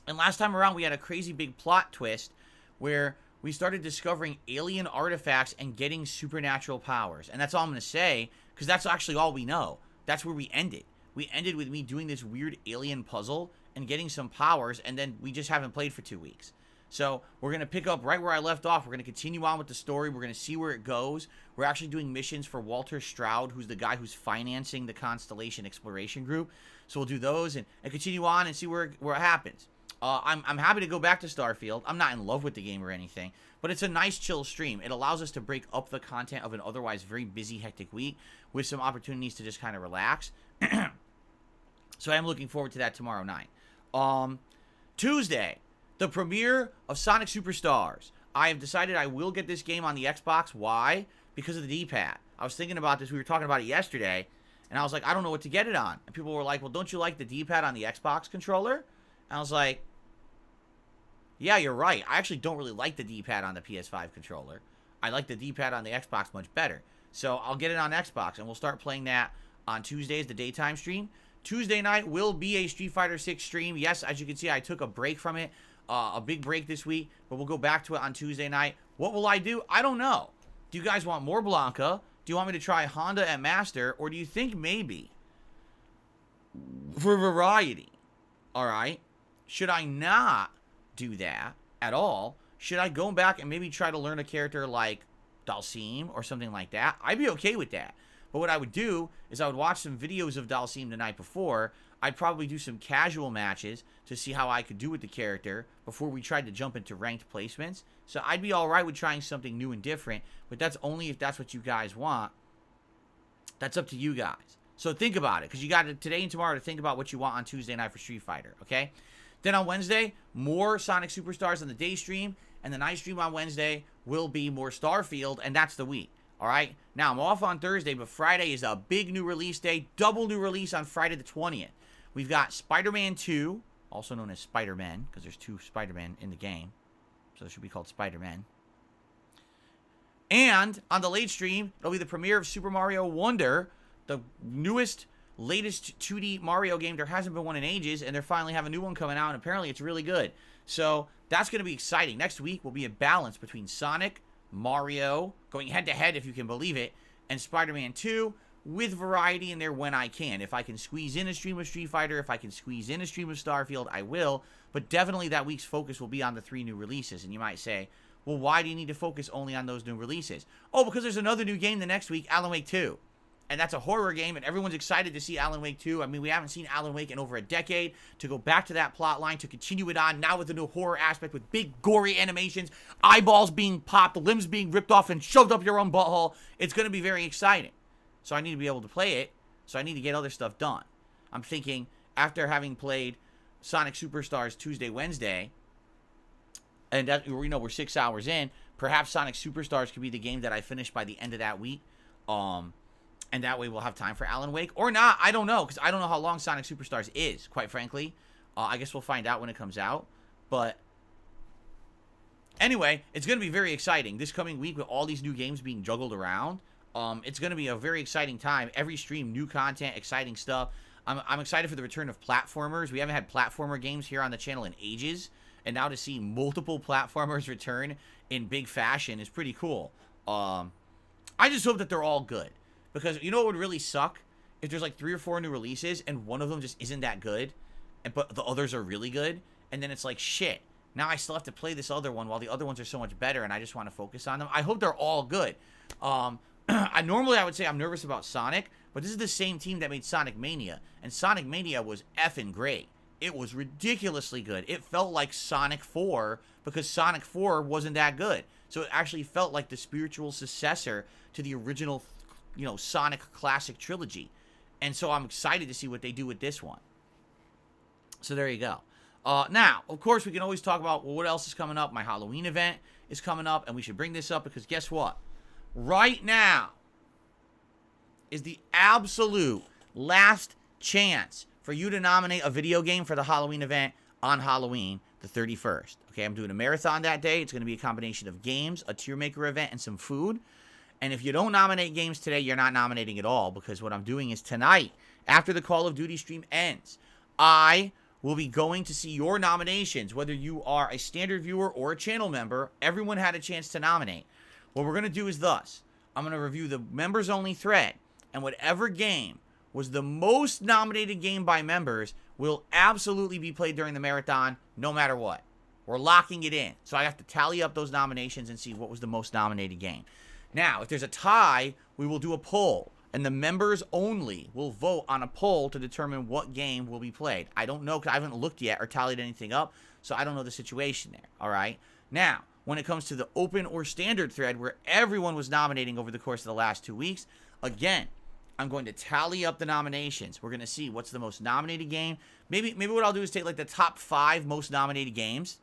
And last time around, we had a crazy big plot twist where we started discovering alien artifacts and getting supernatural powers. And that's all I'm going to say, because that's actually all we know. That's where we ended. We ended with me doing this weird alien puzzle and getting some powers, and then we just haven't played for 2 weeks. So we're going to pick up right where I left off. We're going to continue on with the story. We're going to see where it goes. We're actually doing missions for Walter Stroud, who's the guy who's financing the Constellation Exploration Group. So we'll do those and continue on and see where it happens. I'm happy to go back to Starfield. I'm not in love with the game or anything, but it's a nice chill stream. It allows us to break up the content of an otherwise very busy, hectic week with some opportunities to just kind of relax. So I'm looking forward to that tomorrow night. Tuesday, the premiere of Sonic Superstars. I have decided I will get this game on the Xbox. Why? Because of the D-pad. I was thinking about this. We were talking about it yesterday, and I was like, I don't know what to get it on. And people were like, well, don't you like the D-pad on the Xbox controller? And I was like, yeah, you're right. I actually don't really like the D-pad on the PS5 controller. I like the D-pad on the Xbox much better. So I'll get it on Xbox, and we'll start playing that on Tuesdays, the daytime stream. Tuesday night will be a Street Fighter 6 stream. Yes, as you can see, I took a break from it, a big break this week, but we'll go back to it on Tuesday night. What will I do? I don't know. Do you guys want more Blanca? Do you want me to try Honda at Master? Or do you think maybe for variety, all right, should I not do that at all? Should I go back and maybe try to learn a character like Dalsim or something like that? I'd be okay with that. But what I would do is I would watch some videos of Dalsim the night before. I'd probably do some casual matches to see how I could do with the character before we tried to jump into ranked placements. So I'd be all right with trying something new and different, but that's only if that's what you guys want. That's up to you guys. So think about it, because you got today and tomorrow to think about what you want on Tuesday night for Street Fighter, okay? Then on Wednesday, more Sonic Superstars on the day stream, and the night stream on Wednesday will be more Starfield, and that's the week, all right? Now, I'm off on Thursday, but Friday is a big new release day, double new release on Friday the 20th. We've got Spider-Man 2, also known as Spider-Man, because there's 2 Spider-Man in the game, so it should be called Spider-Man. And on the late stream, it'll be the premiere of Super Mario Wonder, the newest, latest 2D Mario game. There hasn't been one in ages, and they're finally have a new one coming out, and apparently it's really good. So that's going to be exciting. Next week will be a balance between Sonic, Mario, going head-to-head, if you can believe it, and Spider-Man 2, with variety in there when I can. If I can squeeze in a stream of Street Fighter, if I can squeeze in a stream of Starfield, I will. But definitely that week's focus will be on the 3 new releases. And you might say, well, why do you need to focus only on those new releases? Oh, because there's another new game the next week, Alan Wake 2. And that's a horror game, and everyone's excited to see Alan Wake 2. I mean, we haven't seen Alan Wake in over a decade. To go back to that plot line, to continue it on, now with a new horror aspect, with big, gory animations, eyeballs being popped, limbs being ripped off and shoved up your own butthole. It's going to be very exciting. So I need to be able to play it, so I need to get other stuff done. I'm thinking, after having played Sonic Superstars Tuesday, Wednesday, and that, you know, we're 6 hours in, perhaps Sonic Superstars could be the game that I finish by the end of that week. And that way we'll have time for Alan Wake. Or not, I don't know, because I don't know how long Sonic Superstars is, quite frankly. I guess we'll find out when it comes out. But anyway, it's going to be very exciting. This coming week, with all these new games being juggled around, it's going to be a very exciting time. Every stream, new content, exciting stuff. I'm excited for the return of platformers. We haven't had platformer games here on the channel in ages. And now to see multiple platformers return in big fashion is pretty cool. I just hope that they're all good. Because you know what would really suck? If there's like 3 or 4 new releases and one of them just isn't that good, but the others are really good, and then it's like, shit, now I still have to play this other one while the other ones are so much better, and I just want to focus on them. I hope they're all good. Normally I would say I'm nervous about Sonic, but this is the same team that made Sonic Mania, and Sonic Mania was effing great. It was ridiculously good. It felt like Sonic 4 because Sonic 4 wasn't that good. So it actually felt like the spiritual successor to the original, Sonic classic trilogy. And so I'm excited to see what they do with this one. So there you go. Now, of course, we can always talk about, well, what else is coming up? My Halloween event is coming up, and we should bring this up because guess what? Right now is the absolute last chance for you to nominate a video game for the Halloween event on Halloween the 31st. Okay, I'm doing a marathon that day. It's going to be a combination of games, a tier maker event, and some food. And if you don't nominate games today, you're not nominating at all, because what I'm doing is tonight, after the Call of Duty stream ends, I will be going to see your nominations, whether you are a standard viewer or a channel member. Everyone had a chance to nominate. What we're going to do is thus. I'm going to review the members-only thread, and whatever game was the most nominated game by members will absolutely be played during the marathon, no matter what. We're locking it in. So I have to tally up those nominations and see what was the most nominated game. Now, if there's a tie, we will do a poll, and the members only will vote on a poll to determine what game will be played. I don't know, because I haven't looked yet or tallied anything up, so I don't know the situation there, all right? Now, when it comes to the open or standard thread, where everyone was nominating over the course of the last 2 weeks, again, I'm going to tally up the nominations. We're going to see what's the most nominated game. Maybe what I'll do is take like the top 5 most nominated games,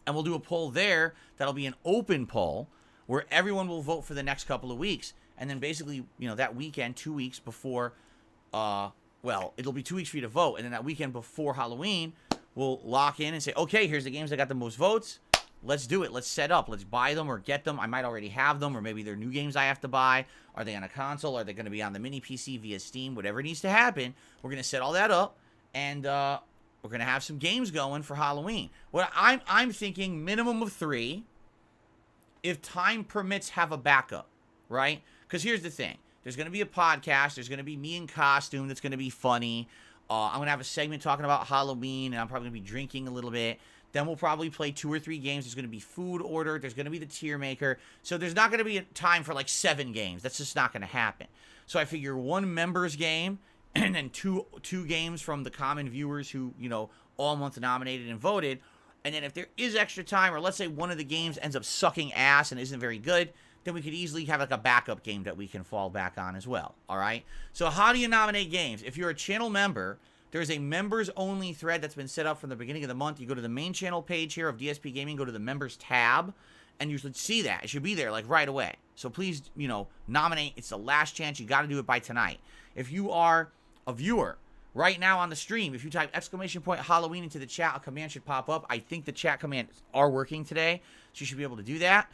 and we'll do a poll there. That'll be an open poll where everyone will vote for the next couple of weeks. And then basically, that weekend, 2 weeks before, it'll be 2 weeks for you to vote. And then that weekend before Halloween, we'll lock in and say, okay, here's the games that got the most votes. Let's do it. Let's set up. Let's buy them or get them. I might already have them, or maybe they're new games I have to buy. Are they on a console? Are they going to be on the mini PC via Steam? Whatever needs to happen, we're going to set all that up, and we're going to have some games going for Halloween. What I'm thinking, minimum of 3. If time permits, have a backup, right? Because here's the thing. There's going to be a podcast. There's going to be me in costume that's going to be funny. I'm going to have a segment talking about Halloween, and I'm probably going to be drinking a little bit. Then we'll probably play 2 or 3 games. There's going to be food ordered. There's going to be the tier maker. So there's not going to be a time for like 7 games. That's just not going to happen. So I figure 1 members game and then two games from the common viewers who, all month nominated and voted. And then if there is extra time, or let's say one of the games ends up sucking ass and isn't very good, then we could easily have like a backup game that we can fall back on as well. All right. So how do you nominate games? If you're a channel member, there's a members-only thread that's been set up from the beginning of the month. You go to the main channel page here of DSPGaming, go to the members tab, and you should see that. It should be there, like, right away. So please, nominate. It's the last chance. You got to do it by tonight. If you are a viewer right now on the stream, if you type !Halloween into the chat, a command should pop up. I think the chat commands are working today, so you should be able to do that.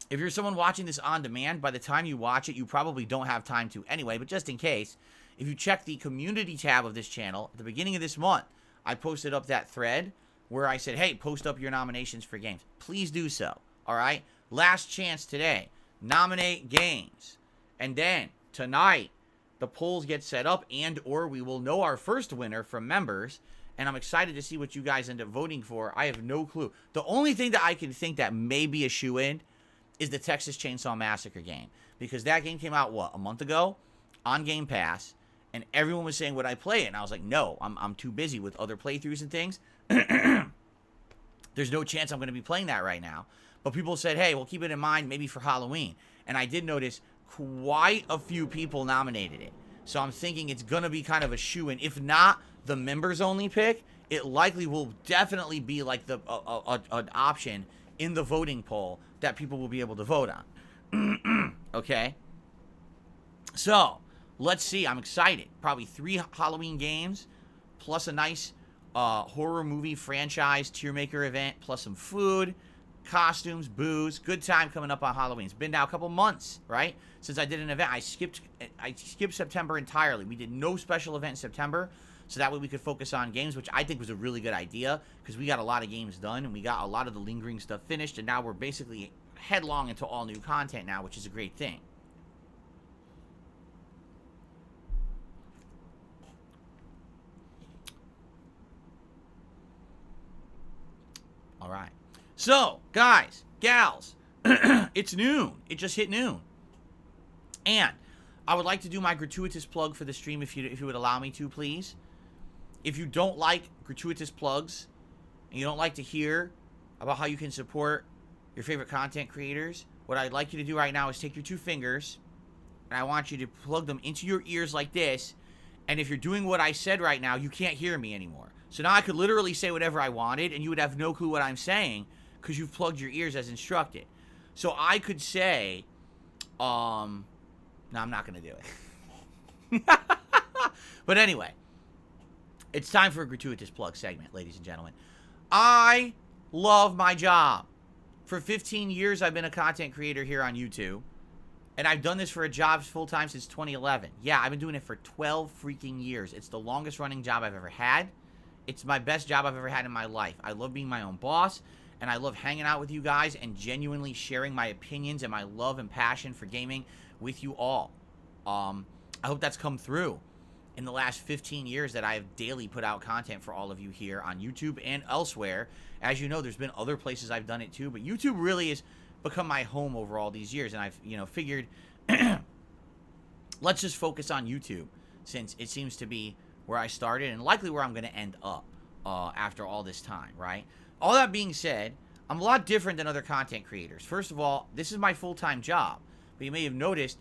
If you're someone watching this on demand, by the time you watch it, you probably don't have time to anyway, but just in case, if you check the community tab of this channel, at the beginning of this month, I posted up that thread where I said, hey, post up your nominations for games. Please do so, all right? Last chance today. Nominate games. And then, tonight, the polls get set up, and or we will know our first winner from members, and I'm excited to see what you guys end up voting for. I have no clue. The only thing that I can think that may be a shoo-in is the Texas Chainsaw Massacre game, because that game came out, a month ago on Game Pass, and everyone was saying, would I play it? And I was like, no, I'm too busy with other playthroughs and things. There's no chance I'm going to be playing that right now. But people said, hey, we'll keep it in mind maybe for Halloween. And I did notice quite a few people nominated it. So I'm thinking it's going to be kind of a shoo-in. If not the members-only pick, it likely will definitely be like an option in the voting poll that people will be able to vote on. Okay? So let's see. I'm excited. Probably 3 Halloween games, plus a nice horror movie franchise tier maker event, plus some food, costumes, booze. Good time coming up on Halloween. It's been now a couple months, right, since I did an event. I skipped September entirely. We did no special event in September, so that way we could focus on games, which I think was a really good idea, because we got a lot of games done, and we got a lot of the lingering stuff finished, and now we're basically headlong into all new content now, which is a great thing. All right. So, guys, gals, it's noon. It just hit noon. And I would like to do my gratuitous plug for the stream if you would allow me to, please. if you don't like gratuitous plugs, and you don't like to hear about how you can support your favorite content creators, what I'd like you to do right now is take your 2 fingers, and I want you to plug them into your ears like this, and if you're doing what I said right now, you can't hear me anymore. So now I could literally say whatever I wanted, and you would have no clue what I'm saying, because you've plugged your ears as instructed. So I could say, no, I'm not going to do it. But anyway, it's time for a gratuitous plug segment, ladies and gentlemen. I love my job. For 15 years, I've been a content creator here on YouTube. And I've done this for a job full-time since 2011. Yeah, I've been doing it for 12 freaking years. It's the longest running job I've ever had. It's my best job I've ever had in my life. I love being my own boss. And I love hanging out with you guys and genuinely sharing my opinions and my love and passion for gaming with you all. I hope that's come through in the last 15 years that I have daily put out content for all of you here on YouTube and elsewhere. As you know, there's been other places I've done it too, but YouTube really has become my home over all these years, and I've, figured let's just focus on YouTube since it seems to be where I started and likely where I'm going to end up after all this time, right? All that being said, I'm a lot different than other content creators. First of all, this is my full-time job, but you may have noticed,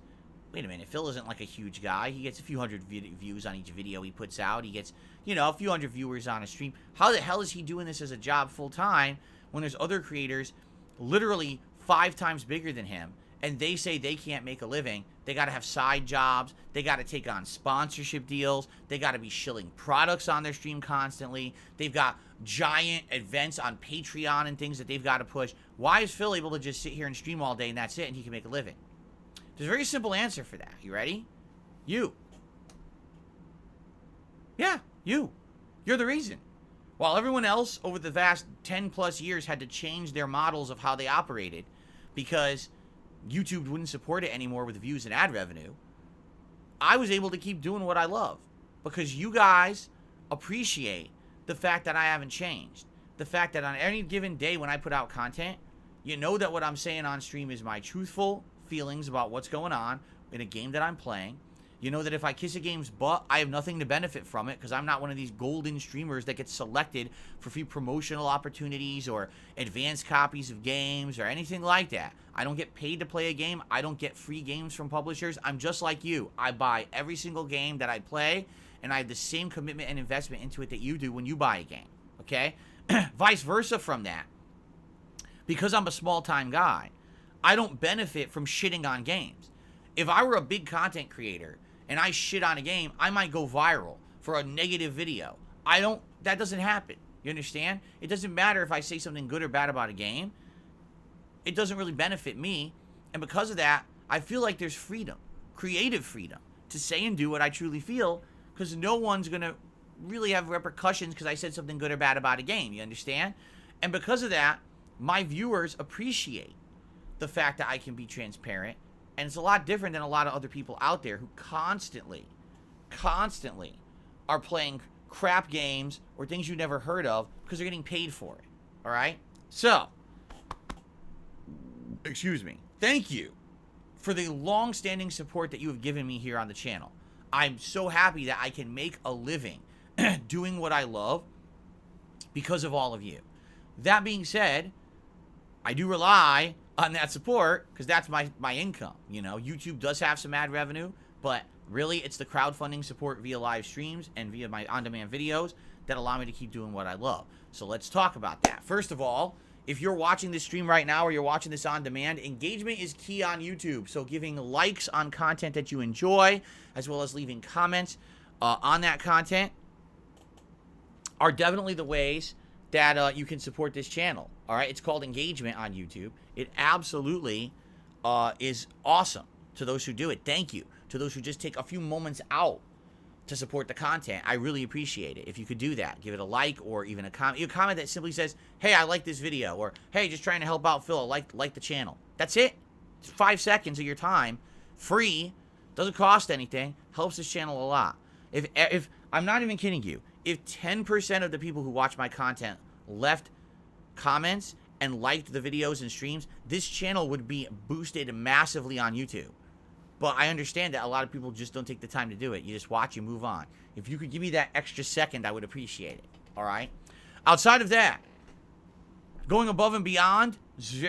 wait a minute, Phil isn't like a huge guy. He gets a few hundred views on each video he puts out. He gets, a few hundred viewers on a stream. How the hell is he doing this as a job full-time when there's other creators literally 5 times bigger than him, and they say they can't make a living? They got to have side jobs. They got to take on sponsorship deals. They got to be shilling products on their stream constantly. They've got giant events on Patreon and things that they've got to push. Why is Phil able to just sit here and stream all day and that's it, and he can make a living? There's a very simple answer for that. You ready? You. Yeah, you. You're the reason. While everyone else over the vast 10 plus years had to change their models of how they operated because YouTube wouldn't support it anymore with views and ad revenue, I was able to keep doing what I love because you guys appreciate the fact that I haven't changed. The fact that on any given day when I put out content, you know that what I'm saying on stream is my truthful feelings about what's going on in a game that I'm playing. You know that if I kiss a game's butt, I have nothing to benefit from it because I'm not one of these golden streamers that gets selected for free promotional opportunities or advanced copies of games or anything like that. I don't get paid to play a game. I don't get free games from publishers. I'm just like you. I buy every single game that I play, and I have the same commitment and investment into it that you do when you buy a game, okay? Vice versa from that. Because I'm a small-time guy, I don't benefit from shitting on games. If I were a big content creator and I shit on a game, I might go viral for a negative video. That doesn't happen. You understand? It doesn't matter if I say something good or bad about a game. It doesn't really benefit me. And because of that, I feel like there's freedom, creative freedom, to say and do what I truly feel because no one's going to really have repercussions because I said something good or bad about a game. You understand? And because of that, my viewers appreciate the fact that I can be transparent. And it's a lot different than a lot of other people out there who constantly are playing crap games or things you never heard of because they're getting paid for it. All right? So, excuse me. Thank you for the long-standing support that you have given me here on the channel. I'm so happy that I can make a living doing what I love because of all of you. That being said, I do rely on that support because that's my income. YouTube does have some ad revenue, but really it's the crowdfunding support via live streams and via my on-demand videos that allow me to keep doing what I love. So let's talk about that. First of all, if you're watching this stream right now or you're watching this on demand, engagement is key on YouTube. So giving likes on content that you enjoy, as well as leaving comments on that content, are definitely the ways that you can support this channel. All right, it's called engagement on YouTube. It absolutely is awesome to those who do it. Thank you to those who just take a few moments out to support the content. I really appreciate it. If you could do that, give it a like or even a comment that simply says, hey, I like this video, or hey, just trying to help out Phil, like the channel. That's it. It's 5 seconds of your time, free, doesn't cost anything, helps this channel a lot. If I'm not even kidding you, if 10% of the people who watch my content left comments and liked the videos and streams, this channel would be boosted massively on YouTube. But I understand that a lot of people just don't take the time to do it. You just watch, you move on. If you could give me that extra second, I would appreciate it. All right? Outside of that, going above and beyond,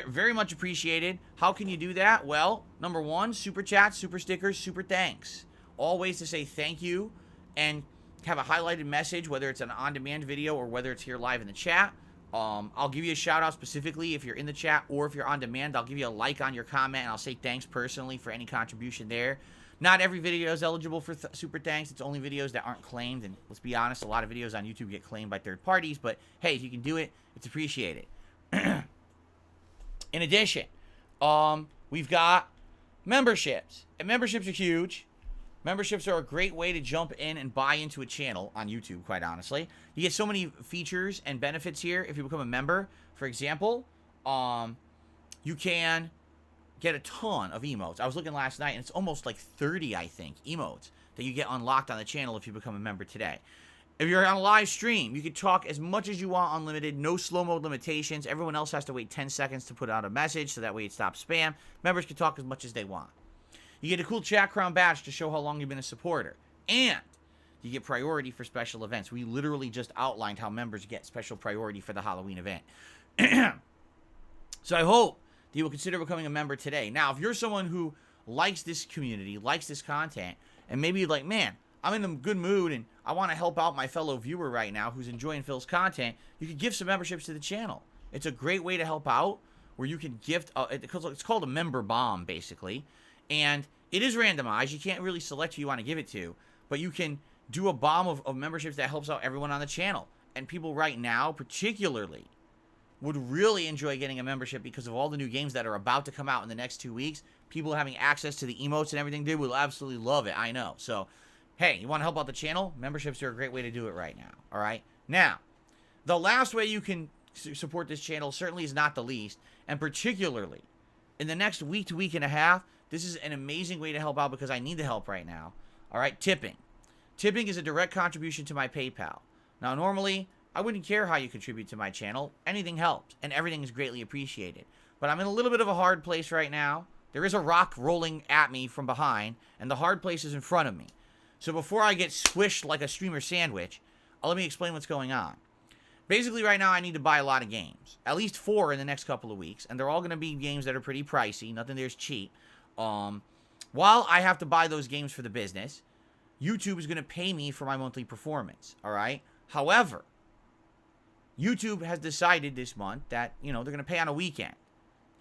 very much appreciated. How can you do that? Well, number one, super chats, super stickers, super thanks. All ways to say thank you and have a highlighted message, whether it's an on-demand video or whether it's here live in the chat. I'll give you a shout out specifically if you're in the chat, or if you're on demand, I'll give you a like on your comment and I'll say thanks personally for any contribution there. Not every video is eligible for super thanks. It's only videos that aren't claimed, and let's be honest, a lot of videos on YouTube get claimed by third parties, but hey, if you can do it, it's appreciated. In addition, we've got memberships, and memberships are huge. Memberships are a great way to jump in and buy into a channel on YouTube, quite honestly. You get so many features and benefits here if you become a member. For example, you can get a ton of emotes. I was looking last night, and it's almost like 30, I think, emotes that you get unlocked on the channel if you become a member today. If you're on a live stream, you can talk as much as you want, unlimited, no slow mode limitations. Everyone else has to wait 10 seconds to put out a message, so that way it stops spam. Members can talk as much as they want. You get a cool chat crown badge to show how long you've been a supporter. And you get priority for special events. We literally just outlined how members get special priority for the Halloween event. So I hope that you will consider becoming a member today. Now, if you're someone who likes this community, likes this content, and maybe you're like, man, I'm in a good mood and I want to help out my fellow viewer right now who's enjoying Phil's content, you can give some memberships to the channel. It's a great way to help out, where you can gift, it's called a member bomb, basically. And it is randomized. You can't really select who you want to give it to, but you can do a bomb of memberships that helps out everyone on the channel. And people right now, particularly, would really enjoy getting a membership because of all the new games that are about to come out in the next 2 weeks. People having access to the emotes and everything, they will absolutely love it. I know. So, hey, you want to help out the channel? Memberships are a great way to do it right now. All right? Now, the last way you can support this channel certainly is not the least, and particularly in the next week to week and a half, this is an amazing way to help out because I need the help right now. All right, tipping. Tipping is a direct contribution to my PayPal. Now, normally, I wouldn't care how you contribute to my channel. Anything helps, and everything is greatly appreciated. But I'm in a little bit of a hard place right now. There is a rock rolling at me from behind, and the hard place is in front of me. So before I get squished like a streamer sandwich, let me explain what's going on. Basically, right now, I need to buy a lot of games. At least 4 in the next couple of weeks, and they're all going to be games that are pretty pricey. Nothing there's cheap. While I have to buy those games for the business, YouTube is going to pay me for my monthly performance, all right? However, YouTube has decided this month that, they're going to pay on a weekend.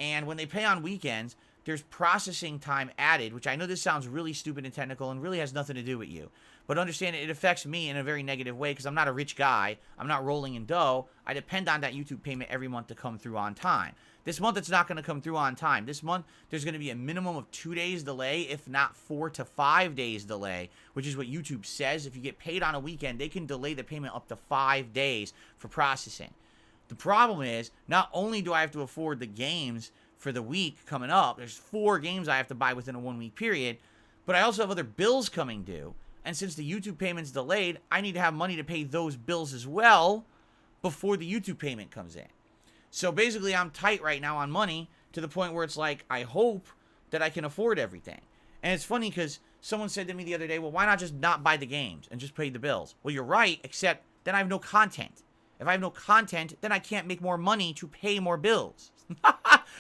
And when they pay on weekends, there's processing time added, which I know this sounds really stupid and technical and really has nothing to do with you. But understand it affects me in a very negative way because I'm not a rich guy. I'm not rolling in dough. I depend on that YouTube payment every month to come through on time. This month, it's not going to come through on time. This month, there's going to be a minimum of 2 days delay, if not 4 to 5 days delay, which is what YouTube says. If you get paid on a weekend, they can delay the payment up to 5 days for processing. The problem is, not only do I have to afford the games for the week coming up, there's 4 games I have to buy within a 1 week period, but I also have other bills coming due. And since the YouTube payment's delayed, I need to have money to pay those bills as well before the YouTube payment comes in. So basically, I'm tight right now on money to the point where it's like, I hope that I can afford everything. And it's funny because someone said to me the other day, well, why not just not buy the games and just pay the bills? Well, you're right, except then I have no content. If I have no content, then I can't make more money to pay more bills.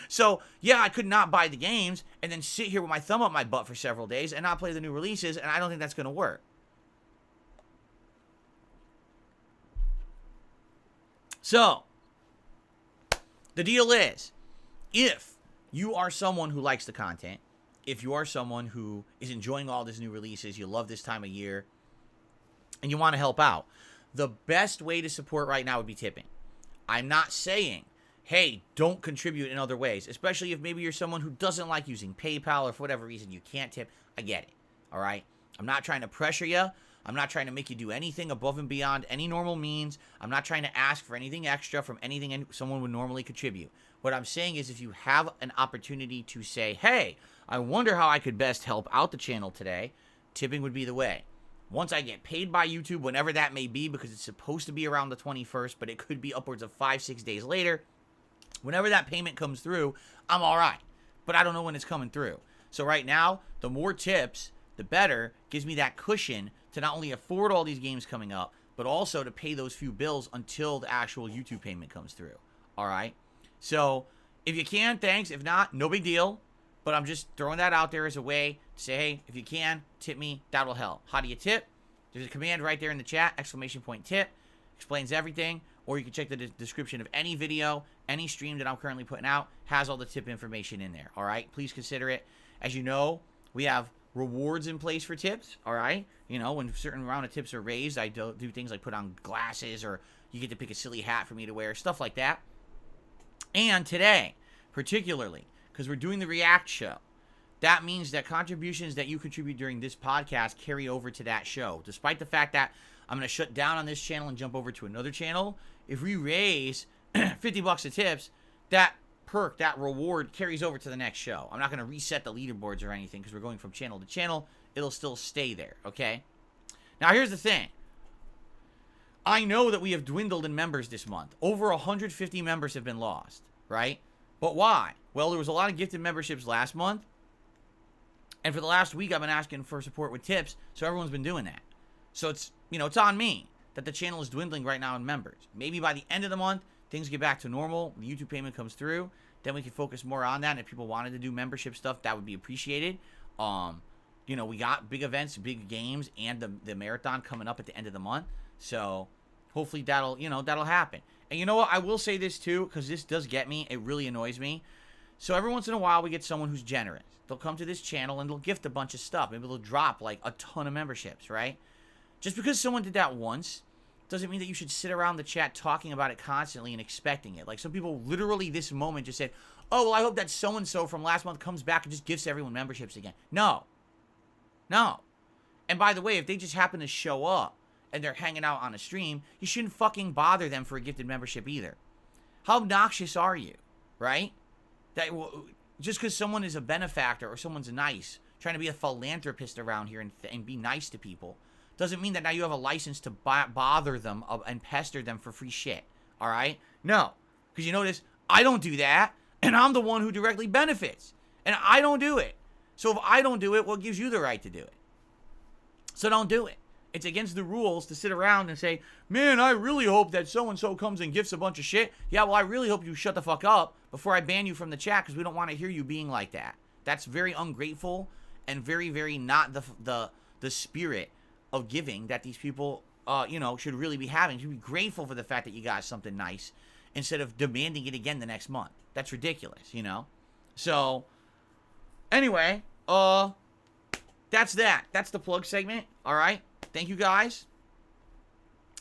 So, yeah, I could not buy the games and then sit here with my thumb up my butt for several days and not play the new releases, and I don't think that's going to work. So, the deal is, if you are someone who likes the content, if you are someone who is enjoying all these new releases, you love this time of year, and you want to help out, the best way to support right now would be tipping. I'm not saying, hey, don't contribute in other ways, especially if maybe you're someone who doesn't like using PayPal or for whatever reason you can't tip. I get it, all right? I'm not trying to pressure you. I'm not trying to make you do anything above and beyond any normal means. I'm not trying to ask for anything extra from anything someone would normally contribute. What I'm saying is if you have an opportunity to say, hey, I wonder how I could best help out the channel today, tipping would be the way. Once I get paid by YouTube, whenever that may be, because it's supposed to be around the 21st, but it could be upwards of 5-6 days later, whenever that payment comes through, I'm all right. But I don't know when it's coming through. So right now, the more tips, the better. Gives me that cushion to not only afford all these games coming up, but also to pay those few bills until the actual YouTube payment comes through. All right? So if you can, thanks. If not, no big deal. But I'm just throwing that out there as a way to say, hey, if you can, tip me. That'll help. How do you tip? There's a command right there in the chat, !tip. Explains everything. Or you can check the description of any video, any stream that I'm currently putting out. Has all the tip information in there. All right? Please consider it. As you know, we have rewards in place for tips. All right? You know, when a certain amount of tips are raised, I do things like put on glasses, or you get to pick a silly hat for me to wear. Stuff like that. And today, particularly, because we're doing the React show, that means that contributions that you contribute during this podcast carry over to that show. Despite the fact that I'm going to shut down on this channel and jump over to another channel, if we raise 50 bucks of tips, that perk, that reward carries over to the next show. I'm not going to reset the leaderboards or anything because we're going from channel to channel. It'll still stay there, okay? Now, here's the thing. I know that we have dwindled in members this month. Over 150 members have been lost, right? But why? Well, there was a lot of gifted memberships last month. And for the last week, I've been asking for support with tips, so everyone's been doing that. So it's, you know, it's on me that the channel is dwindling right now in members. Maybe by the end of the month, things get back to normal, the YouTube payment comes through, then we can focus more on that. And if people wanted to do membership stuff, that would be appreciated. You know, we got big events, big games, and the marathon coming up at the end of the month. So hopefully that'll happen. And you know what? I will say this too, because this does get me. It really annoys me. So every once in a while, we get someone who's generous. They'll come to this channel and they'll gift a bunch of stuff. Maybe they'll drop like a ton of memberships, right? Just because someone did that once doesn't mean that you should sit around the chat talking about it constantly and expecting it. Like some people literally this moment just said, oh, well, I hope that so-and-so from last month comes back and just gifts everyone memberships again. No. No. And by the way, if they just happen to show up and they're hanging out on a stream, you shouldn't fucking bother them for a gifted membership either. How obnoxious are you, right? That just because someone is a benefactor or someone's nice, trying to be a philanthropist around here and be nice to people, doesn't mean that now you have a license to bother them and pester them for free shit, all right? No, because you notice, I don't do that, and I'm the one who directly benefits, and I don't do it. So if I don't do it, what gives you the right to do it? So don't do it. It's against the rules to sit around and say, man, I really hope that so-and-so comes and gifts a bunch of shit. Yeah, well, I really hope you shut the fuck up before I ban you from the chat because we don't want to hear you being like that. That's very ungrateful and very, very not the spirit of giving that these people, should really be having. You should be grateful for the fact that you got something nice instead of demanding it again the next month. That's ridiculous, you know? So, anyway, that's that. That's the plug segment, all right? Thank you guys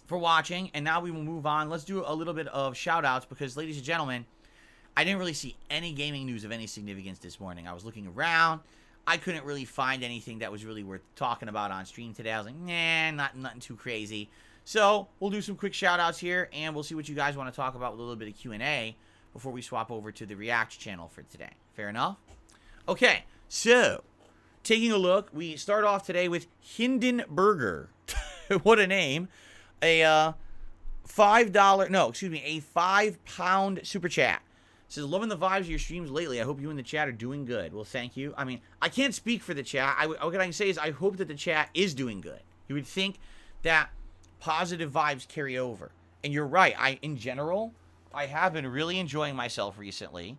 for watching, and now we will move on. Let's do a little bit of shout-outs because, ladies and gentlemen, I didn't really see any gaming news of any significance this morning. I was looking around. I couldn't really find anything that was really worth talking about on stream today. I was like, nah, nothing too crazy. So we'll do some quick shout-outs here, and we'll see what you guys want to talk about with a little bit of Q&A before we swap over to the React channel for today. Fair enough? Okay, so taking a look, we start off today with Hindenburger. What a name. A £5 super chat. It says, loving the vibes of your streams lately. I hope you and the chat are doing good. Well, thank you. I mean, I can't speak for the chat. What I can say is I hope that the chat is doing good. You would think that positive vibes carry over. And you're right. In general, I have been really enjoying myself recently.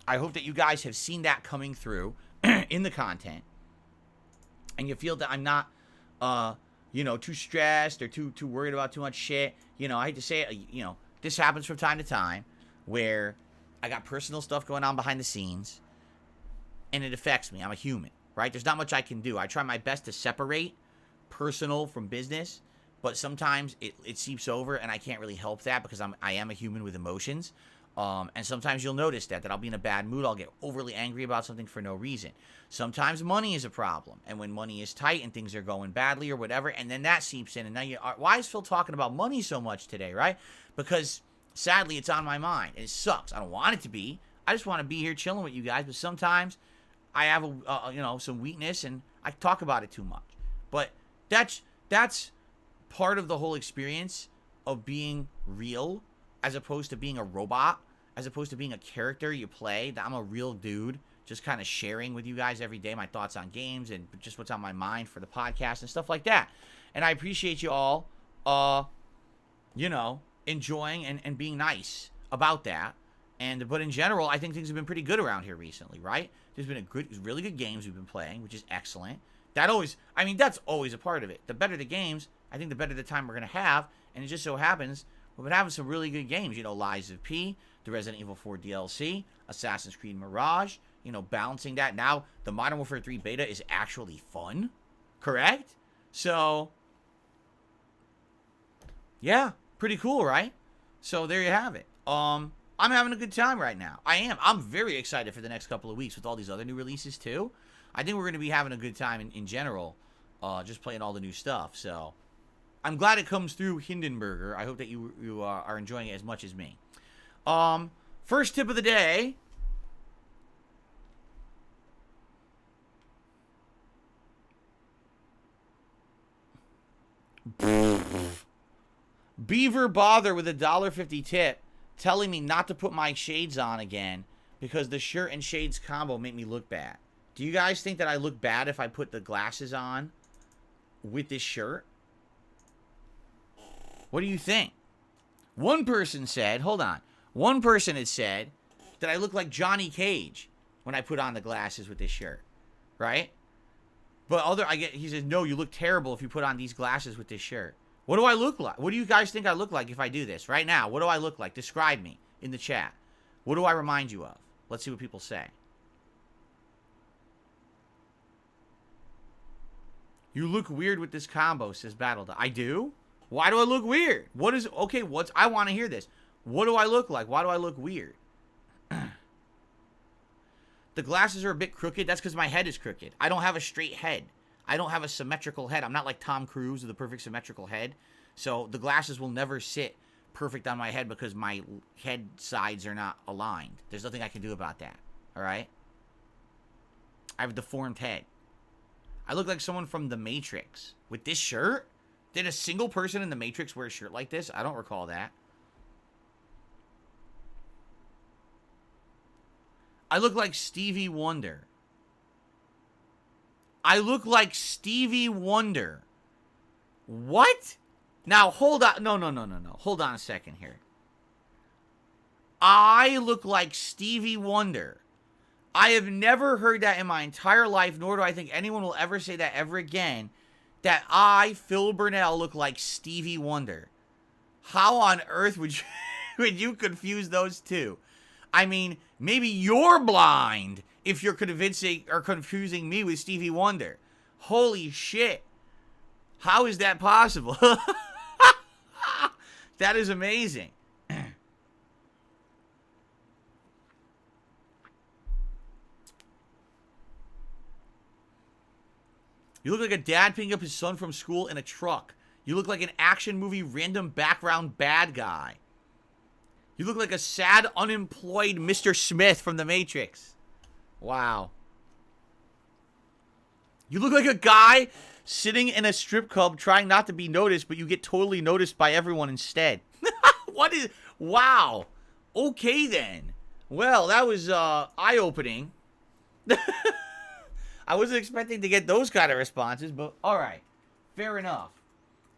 I hope that you guys have seen that coming through in the content. And you feel that I'm not, too stressed or too worried about too much shit. You know, I hate to say it, this happens from time to time where I got personal stuff going on behind the scenes and it affects me. I'm a human, right? There's not much I can do. I try my best to separate personal from business, but sometimes it seeps over and I can't really help that because I am a human with emotions. And sometimes you'll notice that I'll be in a bad mood. I'll get overly angry about something for no reason. Sometimes money is a problem. And when money is tight and things are going badly or whatever, and then that seeps in. And now why is Phil talking about money so much today, right? Because sadly, it's on my mind. And it sucks. I don't want it to be. I just want to be here chilling with you guys. But sometimes I have some weakness and I talk about it too much. But that's part of the whole experience of being real as opposed to being a robot, as opposed to being a character you play, that I'm a real dude just kind of sharing with you guys every day my thoughts on games and just what's on my mind for the podcast and stuff like that. And I appreciate you all, you know, enjoying and being nice about that. But in general, I think things have been pretty good around here recently, right? There's been really good games we've been playing, which is excellent. That's always a part of it. The better the games, I think the better the time we're going to have. And it just so happens we've been having some really good games. You know, Lies of P, the Resident Evil 4 DLC, Assassin's Creed Mirage, you know, balancing that. Now, the Modern Warfare 3 beta is actually fun, correct? So, yeah, pretty cool, right? So, there you have it. I'm having a good time right now. I am. I'm very excited for the next couple of weeks with all these other new releases, too. I think we're going to be having a good time in general, just playing all the new stuff. So, I'm glad it comes through Hindenburger. I hope that you are enjoying it as much as me. First tip of the day. Beaver Bother with a $1.50 tip telling me not to put my shades on again because the shirt and shades combo make me look bad. Do you guys think that I look bad if I put the glasses on with this shirt? What do you think? One person said, hold on. One person had said that I look like Johnny Cage when I put on the glasses with this shirt, right? But he says, no, you look terrible if you put on these glasses with this shirt. What do I look like? What do you guys think I look like if I do this? Right now, what do I look like? Describe me in the chat. What do I remind you of? Let's see what people say. You look weird with this combo, says Battle. I do? Why do I look weird? I want to hear this. What do I look like? Why do I look weird? The glasses are a bit crooked. That's because my head is crooked. I don't have a straight head. I don't have a symmetrical head. I'm not like Tom Cruise with a perfect symmetrical head. So the glasses will never sit perfect on my head because my head sides are not aligned. There's nothing I can do about that. All right? I have a deformed head. I look like someone from The Matrix. With this shirt? Did a single person in The Matrix wear a shirt like this? I don't recall that. I look like Stevie Wonder. I look like Stevie Wonder. What? Now, hold on. No. Hold on a second here. I look like Stevie Wonder. I have never heard that in my entire life, nor do I think anyone will ever say that ever again, that I, Phil Burnell, look like Stevie Wonder. How on earth would you confuse those two? I mean, maybe you're blind if you're confusing me with Stevie Wonder. Holy shit. How is that possible? That is amazing. You look like a dad picking up his son from school in a truck. You look like an action movie random background bad guy. You look like a sad, unemployed Mr. Smith from The Matrix. Wow. You look like a guy sitting in a strip club trying not to be noticed, but you get totally noticed by everyone instead. Wow. Okay, then. Well, that was eye-opening. I wasn't expecting to get those kind of responses, but all right. Fair enough.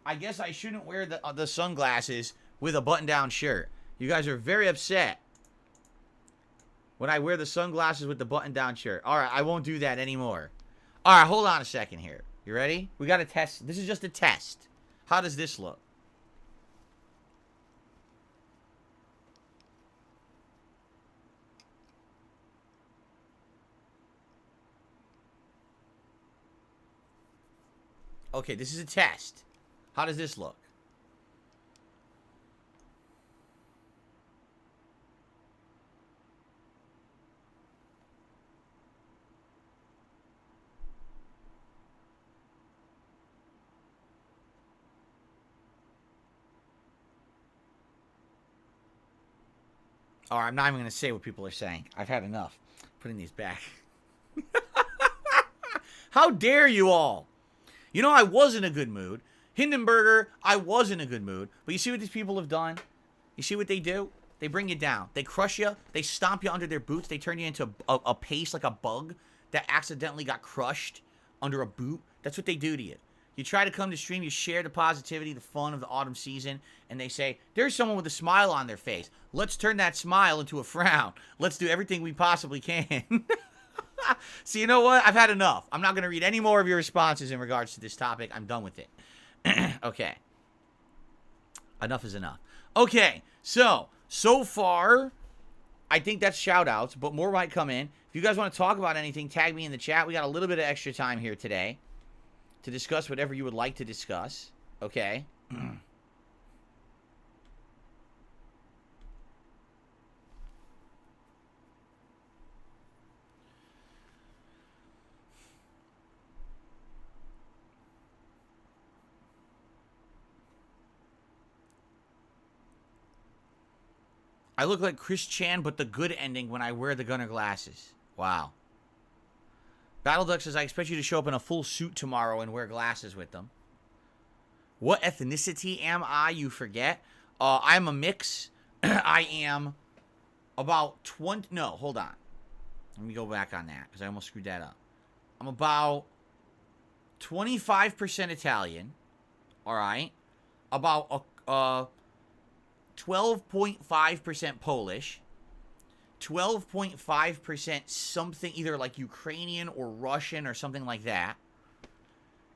I guess I shouldn't wear the sunglasses with a button-down shirt. You guys are very upset when I wear the sunglasses with the button-down shirt. All right, I won't do that anymore. All right, hold on a second here. You ready? We got to test. This is just a test. How does this look? Okay, this is a test. How does this look? All right, I'm not even going to say what people are saying. I've had enough putting these back. How dare you all? You know, I was in a good mood. Hindenburger, I was in a good mood. But you see what these people have done? You see what they do? They bring you down. They crush you. They stomp you under their boots. They turn you into a paste like a bug that accidentally got crushed under a boot. That's what they do to you. You try to come to stream, you share the positivity, the fun of the autumn season, and they say, there's someone with a smile on their face. Let's turn that smile into a frown. Let's do everything we possibly can. So you know what? I've had enough. I'm not going to read any more of your responses in regards to this topic. I'm done with it. Okay. Enough is enough. Okay, so far, I think that's shout-outs, but more might come in. If you guys want to talk about anything, tag me in the chat. We got a little bit of extra time here today to discuss whatever you would like to discuss. Okay? I look like Chris Chan, but the good ending when I wear the Gunner glasses. Wow. Battleduck says, I expect you to show up in a full suit tomorrow and wear glasses with them. What ethnicity am I? You forget. I'm a mix. I am about 20... No, hold on. Let me go back on that because I almost screwed that up. I'm about 25% Italian. All right. About 12.5% Polish, 12.5% something either like Ukrainian or Russian or something like that.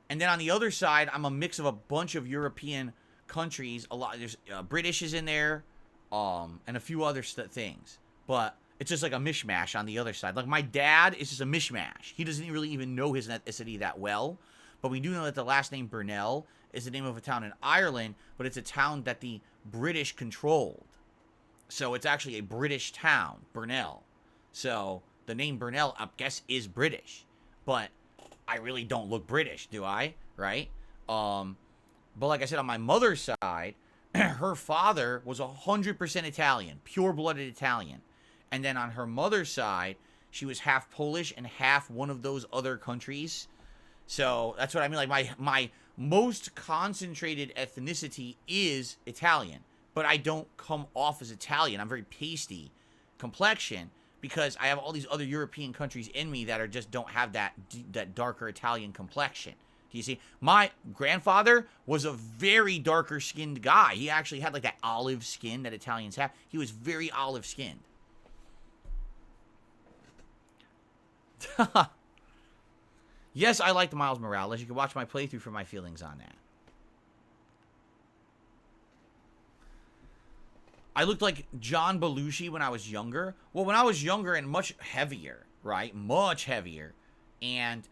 And then on the other side, I'm a mix of a bunch of European countries. A lot, there's British is in there, and a few other things. But it's just like a mishmash on the other side. Like my dad is just a mishmash. He doesn't really even know his ethnicity that well. But we do know that the last name Burnell is the name of a town in Ireland, but it's a town that the British controlled. So it's actually a British town, Burnell. So the name Burnell, I guess, is British. But I really don't look British, do I? Right? But like I said, on my mother's side, her father was 100% Italian, pure-blooded Italian. And then on her mother's side, she was half Polish and half one of those other countries. So that's what I mean. Like my most concentrated ethnicity is Italian, but I don't come off as Italian. I'm very pasty complexion because I have all these other European countries in me that are just don't have that darker Italian complexion. Do you see? My grandfather was a very darker skinned guy. He actually had like that olive skin that Italians have. He was very olive skinned. Yes, I liked Miles Morales. You can watch my playthrough for my feelings on that. I looked like John Belushi when I was younger. Well, when I was younger and much heavier, right? Much heavier. And,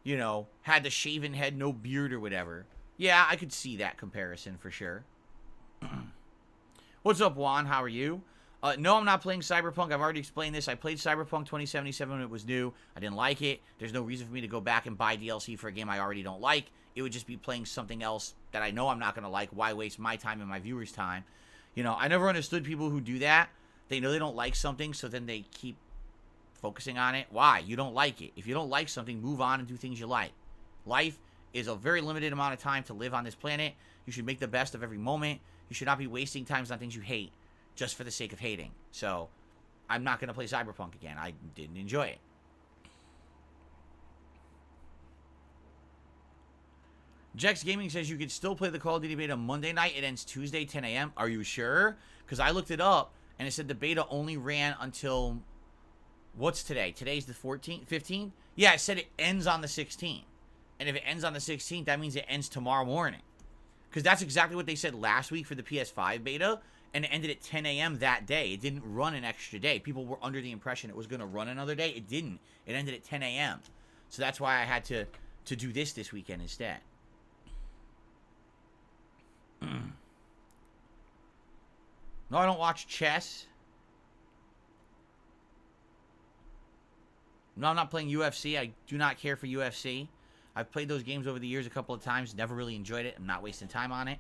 you know, had the shaven head, no beard or whatever. Yeah, I could see that comparison for sure. What's up, Juan? How are you? No, I'm not playing Cyberpunk. I've already explained this. I played Cyberpunk 2077 when it was new. I didn't like it. There's no reason for me to go back and buy DLC for a game I already don't like. It would just be playing something else that I know I'm not going to like. Why waste my time and my viewers' time? You know, I never understood people who do that. They know they don't like something, so then they keep focusing on it. Why? You don't like it. If you don't like something, move on and do things you like. Life is a very limited amount of time to live on this planet. You should make the best of every moment. You should not be wasting time on things you hate just for the sake of hating. So, I'm not going to play Cyberpunk again. I didn't enjoy it. Jex Gaming says you can still play the Call of Duty beta Monday night. It ends Tuesday, 10 a.m. Are you sure? Because I looked it up, and it said the beta only ran until... What's today? Today's the 14th? 15th? Yeah, it said it ends on the 16th. And if it ends on the 16th, that means it ends tomorrow morning. Because that's exactly what they said last week for the PS5 beta. And it ended at 10 a.m. that day. It didn't run an extra day. People were under the impression it was going to run another day. It didn't. It ended at 10 a.m. So that's why I had to do this weekend instead. No, I don't watch chess. No, I'm not playing UFC. I do not care for UFC. I've played those games over the years a couple of times. Never really enjoyed it. I'm not wasting time on it.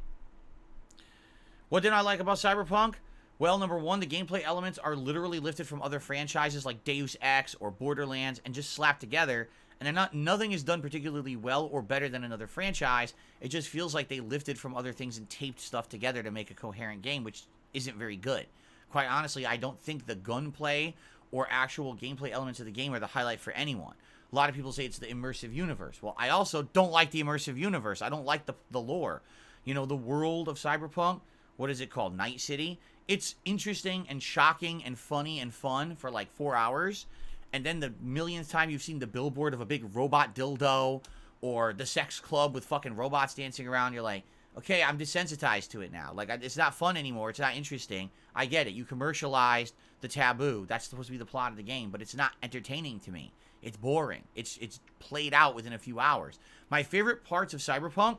What did I like about Cyberpunk? Well, number one, the gameplay elements are literally lifted from other franchises like Deus Ex or Borderlands and just slapped together. And nothing is done particularly well or better than another franchise. It just feels like they lifted from other things and taped stuff together to make a coherent game, which isn't very good. Quite honestly, I don't think the gunplay or actual gameplay elements of the game are the highlight for anyone. A lot of people say it's the immersive universe. Well, I also don't like the immersive universe. I don't like the lore. You know, the world of Cyberpunk, what is it called? Night City? It's interesting and shocking and funny and fun for like 4 hours. And then the millionth time you've seen the billboard of a big robot dildo or the sex club with fucking robots dancing around, you're like, okay, I'm desensitized to it now. Like, it's not fun anymore. It's not interesting. I get it. You commercialized the taboo. That's supposed to be the plot of the game, but it's not entertaining to me. It's boring. It's played out within a few hours. My favorite parts of Cyberpunk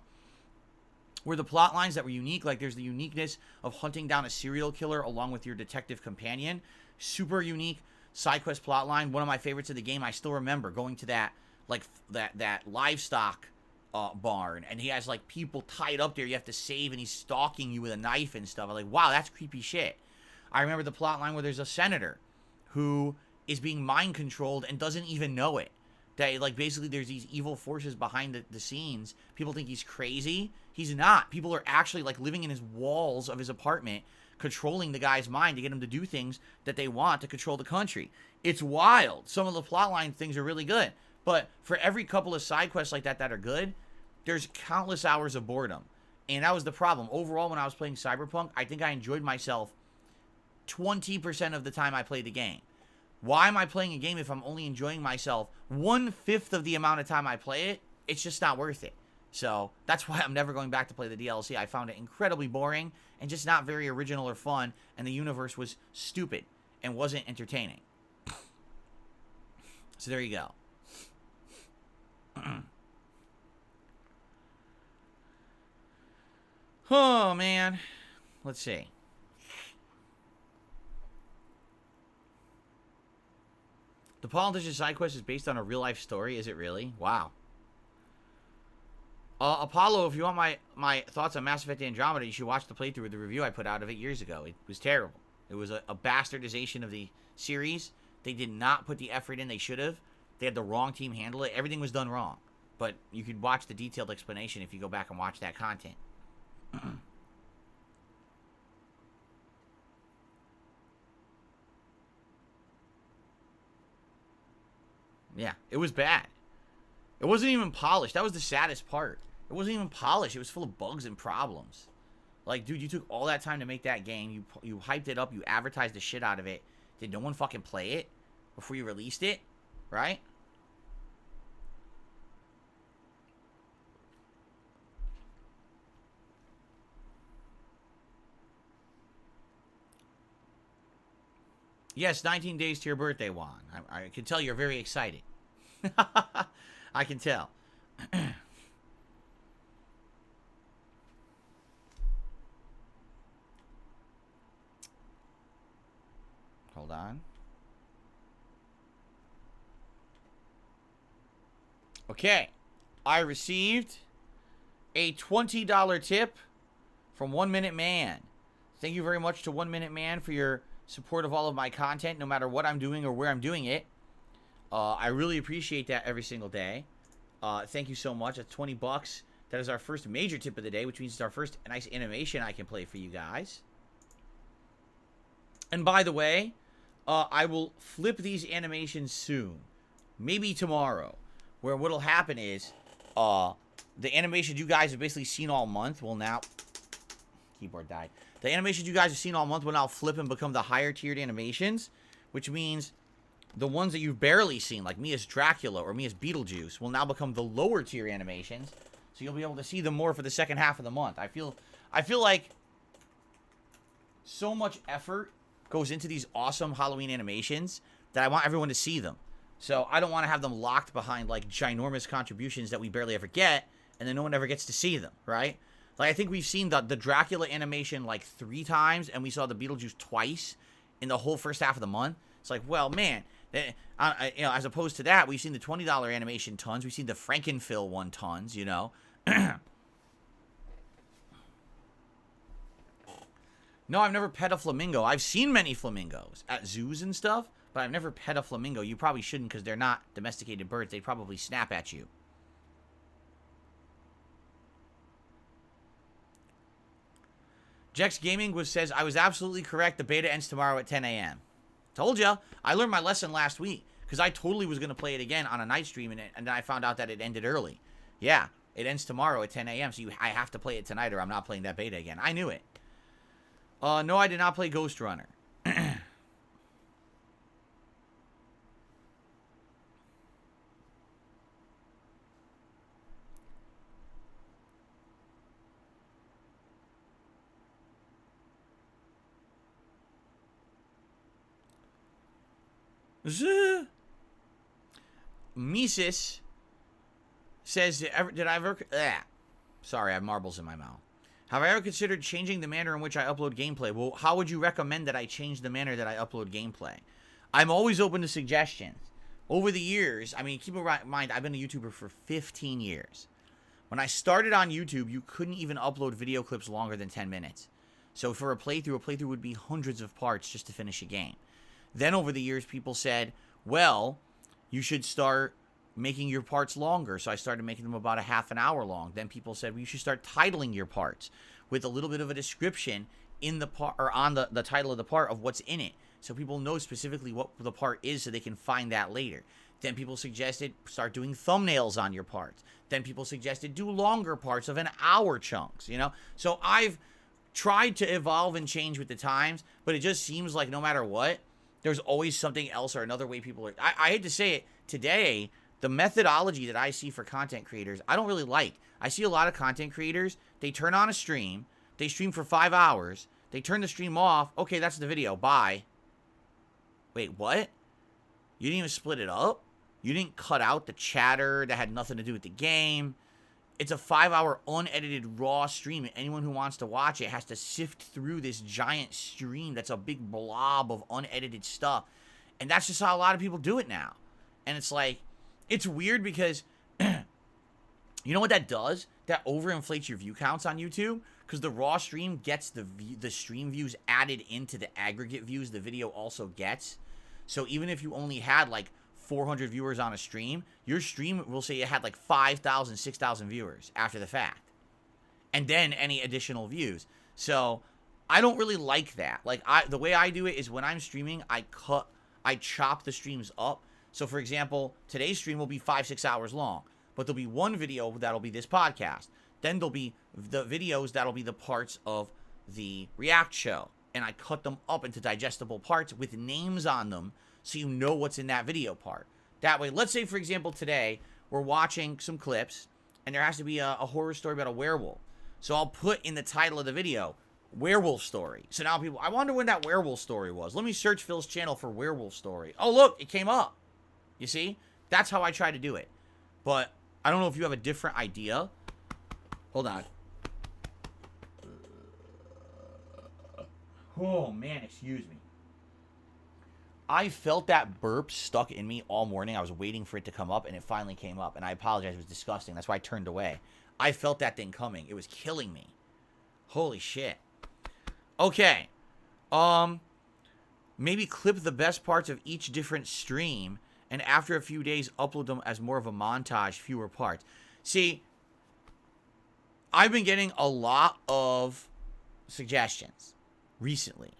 were the plot lines that were unique. Like, there's the uniqueness of hunting down a serial killer along with your detective companion. Super unique side quest plot line. One of my favorites of the game. I still remember going to that, like, that livestock barn, and he has, like, people tied up there you have to save, and he's stalking you with a knife and stuff. I'm like, wow, that's creepy shit. I remember the plot line where there's a senator who is being mind controlled and doesn't even know it. That, like, basically there's these evil forces behind the scenes. People think he's crazy. He's not. People are actually, like, living in his walls of his apartment, controlling the guy's mind to get him to do things that they want to control the country. It's wild. Some of the plotline things are really good. But for every couple of side quests like that are good, there's countless hours of boredom. And that was the problem. Overall, when I was playing Cyberpunk, I think I enjoyed myself 20% of the time I played the game. Why am I playing a game if I'm only enjoying myself 1/5 of the amount of time I play it? It's just not worth it. So that's why I'm never going back to play the DLC. I found it incredibly boring and just not very original or fun, and the universe was stupid and wasn't entertaining. So there you go. Oh, man. Let's see. The Politician side quest is based on a real-life story. Is it really? Wow. Apollo, if you want my thoughts on Mass Effect Andromeda, you should watch the playthrough of the review I put out of it years ago. It was terrible. It was a bastardization of the series. They did not put the effort in they should have. They had the wrong team handle it. Everything was done wrong. But you could watch the detailed explanation if you go back and watch that content. Yeah, it was bad. It wasn't even polished. That was the saddest part. It wasn't even polished. It was full of bugs and problems. Like, dude, you took all that time to make that game. You hyped it up. You advertised the shit out of it. Did no one fucking play it before you released it? Right? Yes, 19 days to your birthday, Juan. I can tell you're very excited. I can tell. Hold on. Okay. I received a $20 tip from 1 Minute Man. Thank you very much to 1 Minute Man for your support of all of my content, no matter what I'm doing or where I'm doing it. I really appreciate that every single day. Thank you so much. That's 20 bucks. That is our first major tip of the day, which means it's our first nice animation I can play for you guys. And by the way, I will flip these animations soon. Maybe tomorrow. Where what'll happen is, the animations you guys have basically seen all month will now... Keyboard died. The animations you guys have seen all month will now flip and become the higher tiered animations, which means the ones that you've barely seen, like me as Dracula or me as Beetlejuice, will now become the lower tier animations, so you'll be able to see them more for the second half of the month. I feel like so much effort goes into these awesome Halloween animations that I want everyone to see them. So I don't want to have them locked behind like ginormous contributions that we barely ever get, and then no one ever gets to see them, right? Like, I think we've seen the Dracula animation like 3 times, and we saw the Beetlejuice twice in the whole first half of the month. It's like, well, man, you know, as opposed to that, we've seen the $20 animation tons. We've seen the Frankenfill one tons, you know. No, I've never pet a flamingo. I've seen many flamingos at zoos and stuff, but I've never pet a flamingo. You probably shouldn't because they're not domesticated birds. They'd probably snap at you. DSPGaming says, I was absolutely correct. The beta ends tomorrow at 10 a.m. Told ya. I learned my lesson last week because I totally was going to play it again on a night stream, and then I found out that it ended early. Yeah, it ends tomorrow at 10 a.m., so I have to play it tonight or I'm not playing that beta again. I knew it. No, I did not play Ghost Runner. Mises says, did I ever... Sorry, I have marbles in my mouth. Have I ever considered changing the manner in which I upload gameplay? Well, how would you recommend that I change the manner that I upload gameplay? I'm always open to suggestions. Over the years, I mean, keep in mind, I've been a YouTuber for 15 years. When I started on YouTube, you couldn't even upload video clips longer than 10 minutes. So for a playthrough would be hundreds of parts just to finish a game. Then over the years, people said, well, you should start making your parts longer. So I started making them about a half an hour long. Then people said, well, you should start titling your parts with a little bit of a description in the part or on the title of the part of what's in it. So people know specifically what the part is so they can find that later. Then people suggested start doing thumbnails on your parts. Then people suggested do longer parts of an hour chunks, you know? So I've tried to evolve and change with the times, but it just seems like no matter what, there's always something else or another way people are... I hate to say it, today, the methodology that I see for content creators, I don't really like. I see a lot of content creators, they turn on a stream, they stream for 5 hours, they turn the stream off, okay, that's the video, bye. Wait, what? You didn't even split it up? You didn't cut out the chatter that had nothing to do with the game? It's a 5-hour unedited raw stream, and anyone who wants to watch it has to sift through this giant stream that's a big blob of unedited stuff. And that's just how a lot of people do it now. And it's like, it's weird because, you know what that does? That overinflates your view counts on YouTube, because the raw stream gets the stream views added into the aggregate views the video also gets. So even if you only had like 400 viewers on a stream, your stream will say it had like 5,000, 6,000 viewers after the fact. And then any additional views. So I don't really like that. Like the way I do it is when I'm streaming, I chop the streams up. So for example, today's stream will be 5-6 hours long, but there'll be one video that'll be this podcast. Then there'll be the videos that'll be the parts of the React show. And I cut them up into digestible parts with names on them so you know what's in that video part. That way, let's say, for example, today we're watching some clips and there has to be a horror story about a werewolf. So I'll put in the title of the video, werewolf story. So now people, I wonder when that werewolf story was. Let me search Phil's channel for werewolf story. Oh, look, it came up. You see? That's how I try to do it. But I don't know if you have a different idea. Hold on. Oh, man, excuse me. I felt that burp stuck in me all morning. I was waiting for it to come up, and it finally came up. And I apologize. It was disgusting. That's why I turned away. I felt that thing coming. It was killing me. Holy shit. Okay. Maybe clip the best parts of each different stream, and after a few days, upload them as more of a montage, fewer parts. See, I've been getting a lot of suggestions recently.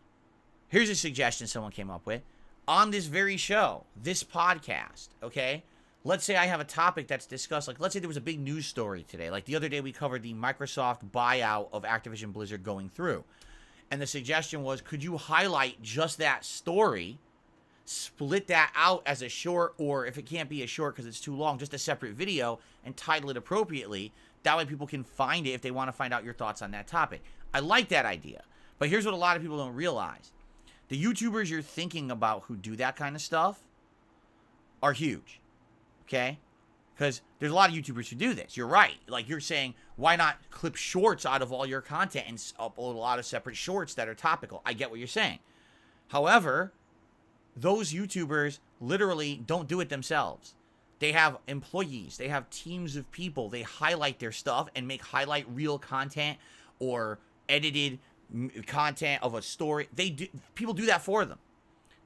Here's a suggestion someone came up with. On this very show, this podcast, okay? Let's say I have a topic that's discussed. Like, let's say there was a big news story today. Like, the other day we covered the Microsoft buyout of Activision Blizzard going through. And the suggestion was, could you highlight just that story, split that out as a short, or if it can't be a short because it's too long, just a separate video, and title it appropriately. That way people can find it if they want to find out your thoughts on that topic. I like that idea. But here's what a lot of people don't realize. The YouTubers you're thinking about who do that kind of stuff are huge, okay? Because there's a lot of YouTubers who do this. You're right. Like, you're saying, why not clip shorts out of all your content and upload a lot of separate shorts that are topical? I get what you're saying. However, those YouTubers literally don't do it themselves. They have employees. They have teams of people. They highlight their stuff and make highlight reel content or edited content of a story. People do that for them.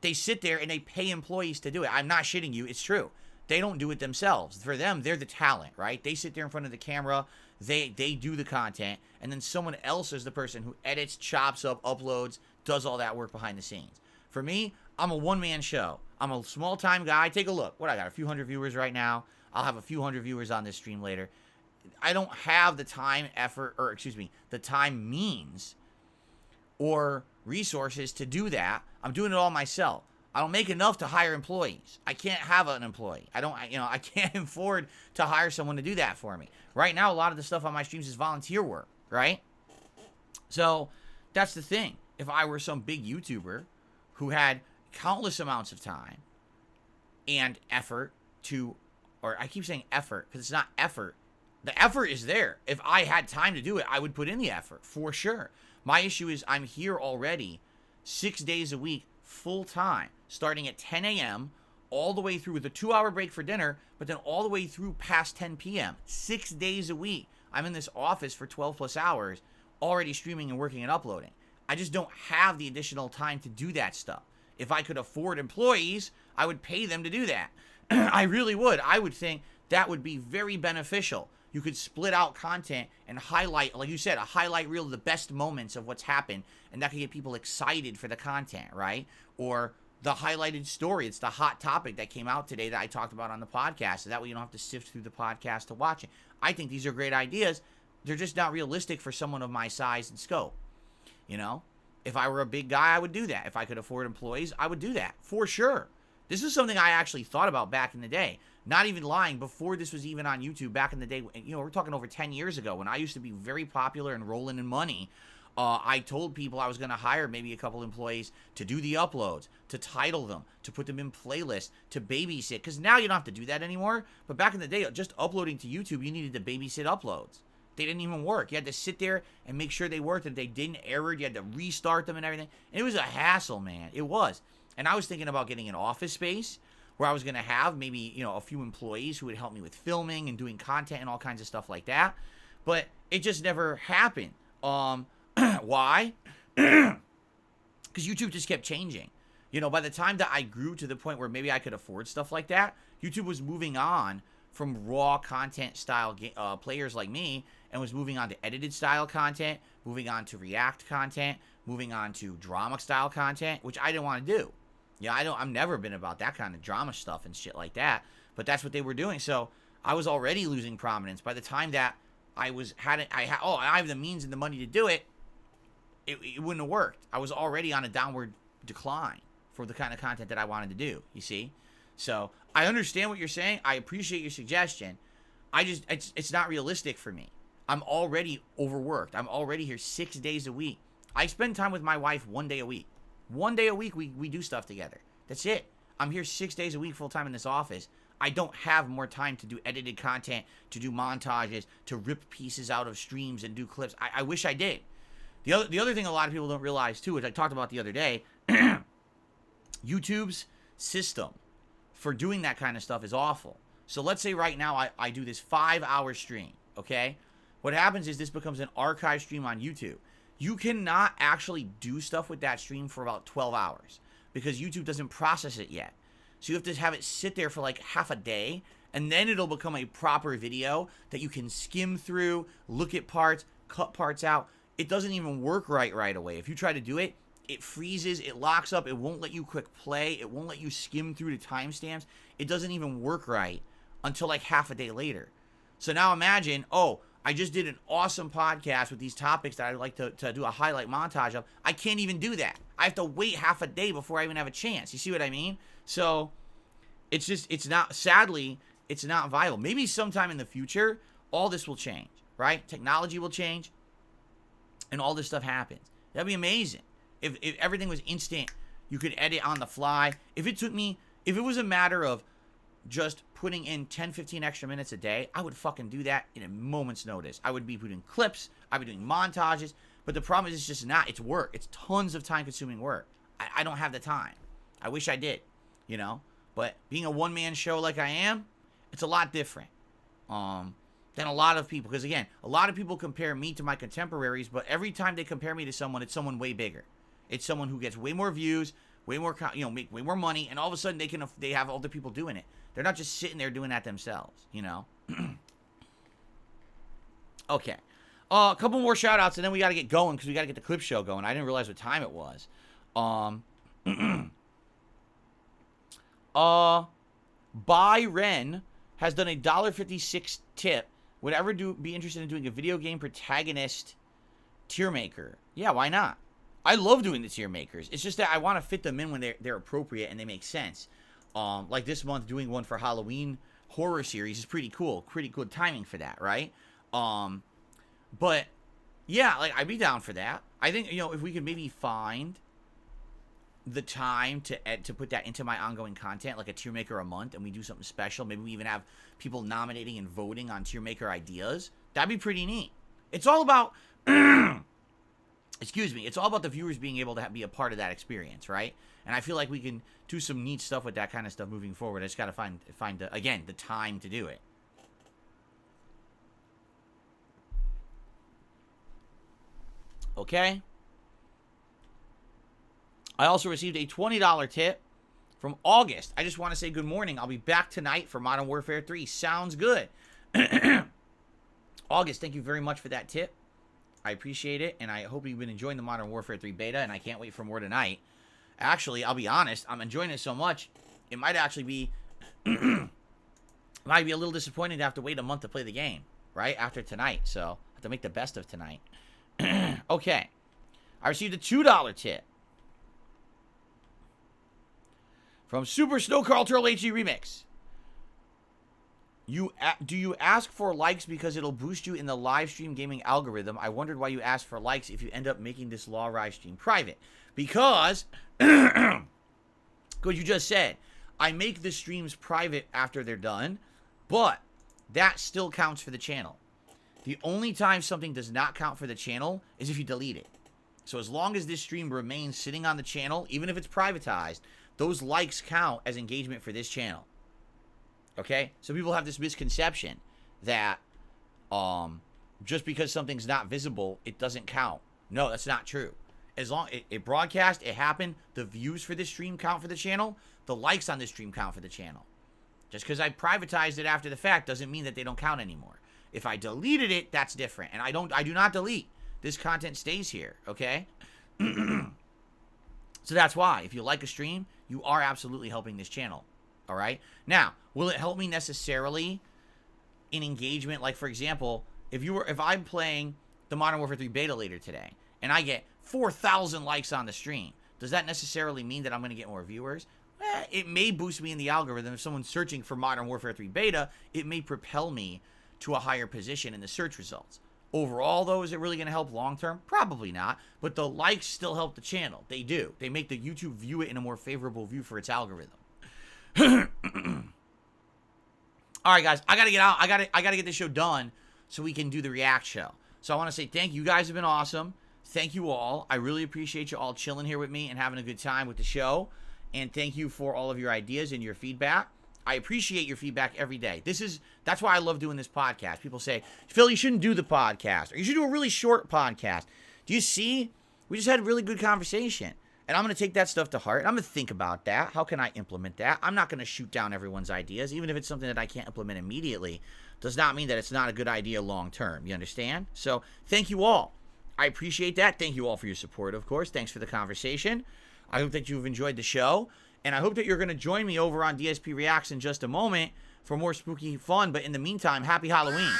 They sit there and they pay employees to do it. I'm not shitting you. It's true. they don't do it themselves. For them, they're the talent, right? They sit there in front of the camera, they do the content, and then someone else is the person who edits, chops up, uploads, does all that work behind the scenes. For me, I'm a one-man show. I'm a small-time guy. Take a look. What, I got a few hundred viewers right now. I'll have a few hundred viewers on this stream later. I don't have the time, effort, or excuse me, the time, means, or resources to do that. I'm doing it all myself. I don't make enough to hire employees. I can't have an employee. I can't afford to hire someone to do that for me. Right now, a lot of the stuff on my streams is volunteer work, right? So that's the thing. If I were some big YouTuber who had countless amounts of time and effort to, or I keep saying effort because it's not effort. The effort is there. If I had time to do it, I would put in the effort for sure. My issue is I'm here already 6 days a week, full time, starting at 10 a.m. all the way through with a 2-hour break for dinner, but then all the way through past 10 p.m. 6 days a week. I'm in this office for 12 plus hours, already streaming and working and uploading. I just don't have the additional time to do that stuff. If I could afford employees, I would pay them to do that. I really would. I would think that would be very beneficial. You could split out content and highlight, like you said, a highlight reel of the best moments of what's happened, and that could get people excited for the content, right? Or the highlighted story. It's the hot topic that came out today that I talked about on the podcast, so that way you don't have to sift through the podcast to watch it. I think these are great ideas. They're just not realistic for someone of my size and scope. You know, if I were a big guy, I would do that. If I could afford employees, I would do that for sure. This is something I actually thought about back in the day. Not even lying, before this was even on YouTube back in the day, you know, we're talking over 10 years ago when I used to be very popular and rolling in money. I told people I was going to hire maybe a couple employees to do the uploads, to title them, to put them in playlists, to babysit. Because now you don't have to do that anymore. But back in the day, just uploading to YouTube, you needed to babysit uploads. They didn't even work. You had to sit there and make sure they worked. If they didn't error, you had to restart them and everything. And it was a hassle, man. It was. And I was thinking about getting an office space where I was going to have maybe, you know, a few employees who would help me with filming and doing content and all kinds of stuff like that. But it just never happened. Why? Because YouTube just kept changing. You know, by the time that I grew to the point where maybe I could afford stuff like that, YouTube was moving on from raw content style players like me and was moving on to edited style content, moving on to React content, moving on to drama style content, which I didn't want to do. Yeah, I've never been about that kind of drama stuff and shit like that, but that's what they were doing. So I was already losing prominence. By the time that I have the means and the money to do it, it wouldn't have worked. I was already on a downward decline for the kind of content that I wanted to do, you see? So I understand what you're saying. I appreciate your suggestion. It's not realistic for me. I'm already overworked. I'm already here 6 days a week. I spend time with my wife 1 day a week. 1 day a week, we do stuff together. That's it. I'm here 6 days a week full time in this office. I don't have more time to do edited content, to do montages, to rip pieces out of streams and do clips. I wish I did. The other thing a lot of people don't realize too, which I talked about the other day, YouTube's system for doing that kind of stuff is awful. So let's say right now I do this 5-hour stream, okay? What happens is this becomes an archive stream on YouTube. You cannot actually do stuff with that stream for about 12 hours because YouTube doesn't process it yet. So you have to have it sit there for like half a day, and then it'll become a proper video that you can skim through, look at parts, cut parts out. It doesn't even work right away. If you try to do it, it freezes, it locks up, it won't let you quick play, it won't let you skim through the timestamps. It doesn't even work right until like half a day later. So now imagine, oh, I just did an awesome podcast with these topics that I'd like to do a highlight montage of. I can't even do that. I have to wait half a day before I even have a chance. You see what I mean? So sadly, it's not viable. Maybe sometime in the future, all this will change, right? Technology will change and all this stuff happens. That'd be amazing. If everything was instant, you could edit on the fly. If it was a matter of just putting in 10, 15 extra minutes a day, I would fucking do that in a moment's notice. I would be putting clips, I'd be doing montages, but the problem is it's just not. It's work. It's tons of time-consuming work. I don't have the time. I wish I did, you know? But being a one-man show like I am, it's a lot different than a lot of people. Because, again, a lot of people compare me to my contemporaries, but every time they compare me to someone, it's someone way bigger. It's someone who gets way more views, way more, make way more money, and all of a sudden they have other people doing it. They're not just sitting there doing that themselves, Okay. A couple more shout-outs, and then we got to get going because we got to get the clip show going. I didn't realize what time it was. Buy Ren has done a $1.56 tip. Would ever be interested in doing a video game protagonist tier maker? Yeah, why not? I love doing the tier makers. It's just that I want to fit them in when they're appropriate and they make sense. Like this month, doing one for Halloween horror series is pretty cool. Pretty good timing for that, right? But yeah, like I'd be down for that. I think if we could maybe find the time to put that into my ongoing content, like a tier maker a month, and we do something special. Maybe we even have people nominating and voting on tier maker ideas. That'd be pretty neat. It's all about excuse me. It's all about the viewers being able to be a part of that experience, right? And I feel like we can do some neat stuff with that kind of stuff moving forward. I just got to find again the time to do it. Okay. I also received a $20 tip from August. I just want to say good morning. I'll be back tonight for Modern Warfare 3. Sounds good. August, thank you very much for that tip. I appreciate it, and I hope you've been enjoying the Modern Warfare 3 beta, and I can't wait for more tonight. Actually, I'll be honest, I'm enjoying it so much, it might actually be might be a little disappointing to have to wait a month to play the game, right? After tonight, so I have to make the best of tonight. Okay. I received a $2 tip from Super Snow Carl Turtle HD Remix. Do you ask for likes because it'll boost you in the live stream gaming algorithm? I wondered why you asked for likes if you end up making this Law Rise stream private. Because, what you just said, I make the streams private after they're done, but that still counts for the channel. The only time something does not count for the channel is if you delete it. So as long as this stream remains sitting on the channel, even if it's privatized, those likes count as engagement for this channel. Okay? So people have this misconception that just because something's not visible, it doesn't count. No, that's not true. As long it broadcast, it happened, the views for this stream count for the channel, the likes on this stream count for the channel. Just because I privatized it after the fact doesn't mean that they don't count anymore. If I deleted it, that's different. And I do not delete. This content stays here, okay? So that's why. If you like a stream, you are absolutely helping this channel, all right? Now, will it help me necessarily in engagement? Like, for example, if I'm playing the Modern Warfare 3 beta later today, and I get 4,000 likes on the stream, does that necessarily mean that I'm going to get more viewers? It may boost me in the algorithm. If someone's searching for Modern Warfare 3 beta, it may propel me to a higher position in the search results. Overall, though, is it really going to help long term? Probably not. But the likes still help the channel. They do. They make the YouTube view it in a more favorable view for its algorithm. All right, guys. I got to get out. I got to get this show done so we can do the react show. So I want to say thank you. You guys have been awesome. Thank you all. I really appreciate you all chilling here with me and having a good time with the show. And thank you for all of your ideas and your feedback. I appreciate your feedback every day. That's why I love doing this podcast. People say, Phil, you shouldn't do the podcast, or you should do a really short podcast. Do you see? We just had a really good conversation, and I'm going to take that stuff to heart. I'm going to think about that. How can I implement that? I'm not going to shoot down everyone's ideas, even if it's something that I can't implement immediately. Does not mean that it's not a good idea long term. You understand? So thank you all. I appreciate that. Thank you all for your support, of course. Thanks for the conversation. I hope that you've enjoyed the show. And I hope that you're going to join me over on DSP Reacts in just a moment for more spooky fun. But in the meantime, happy Halloween.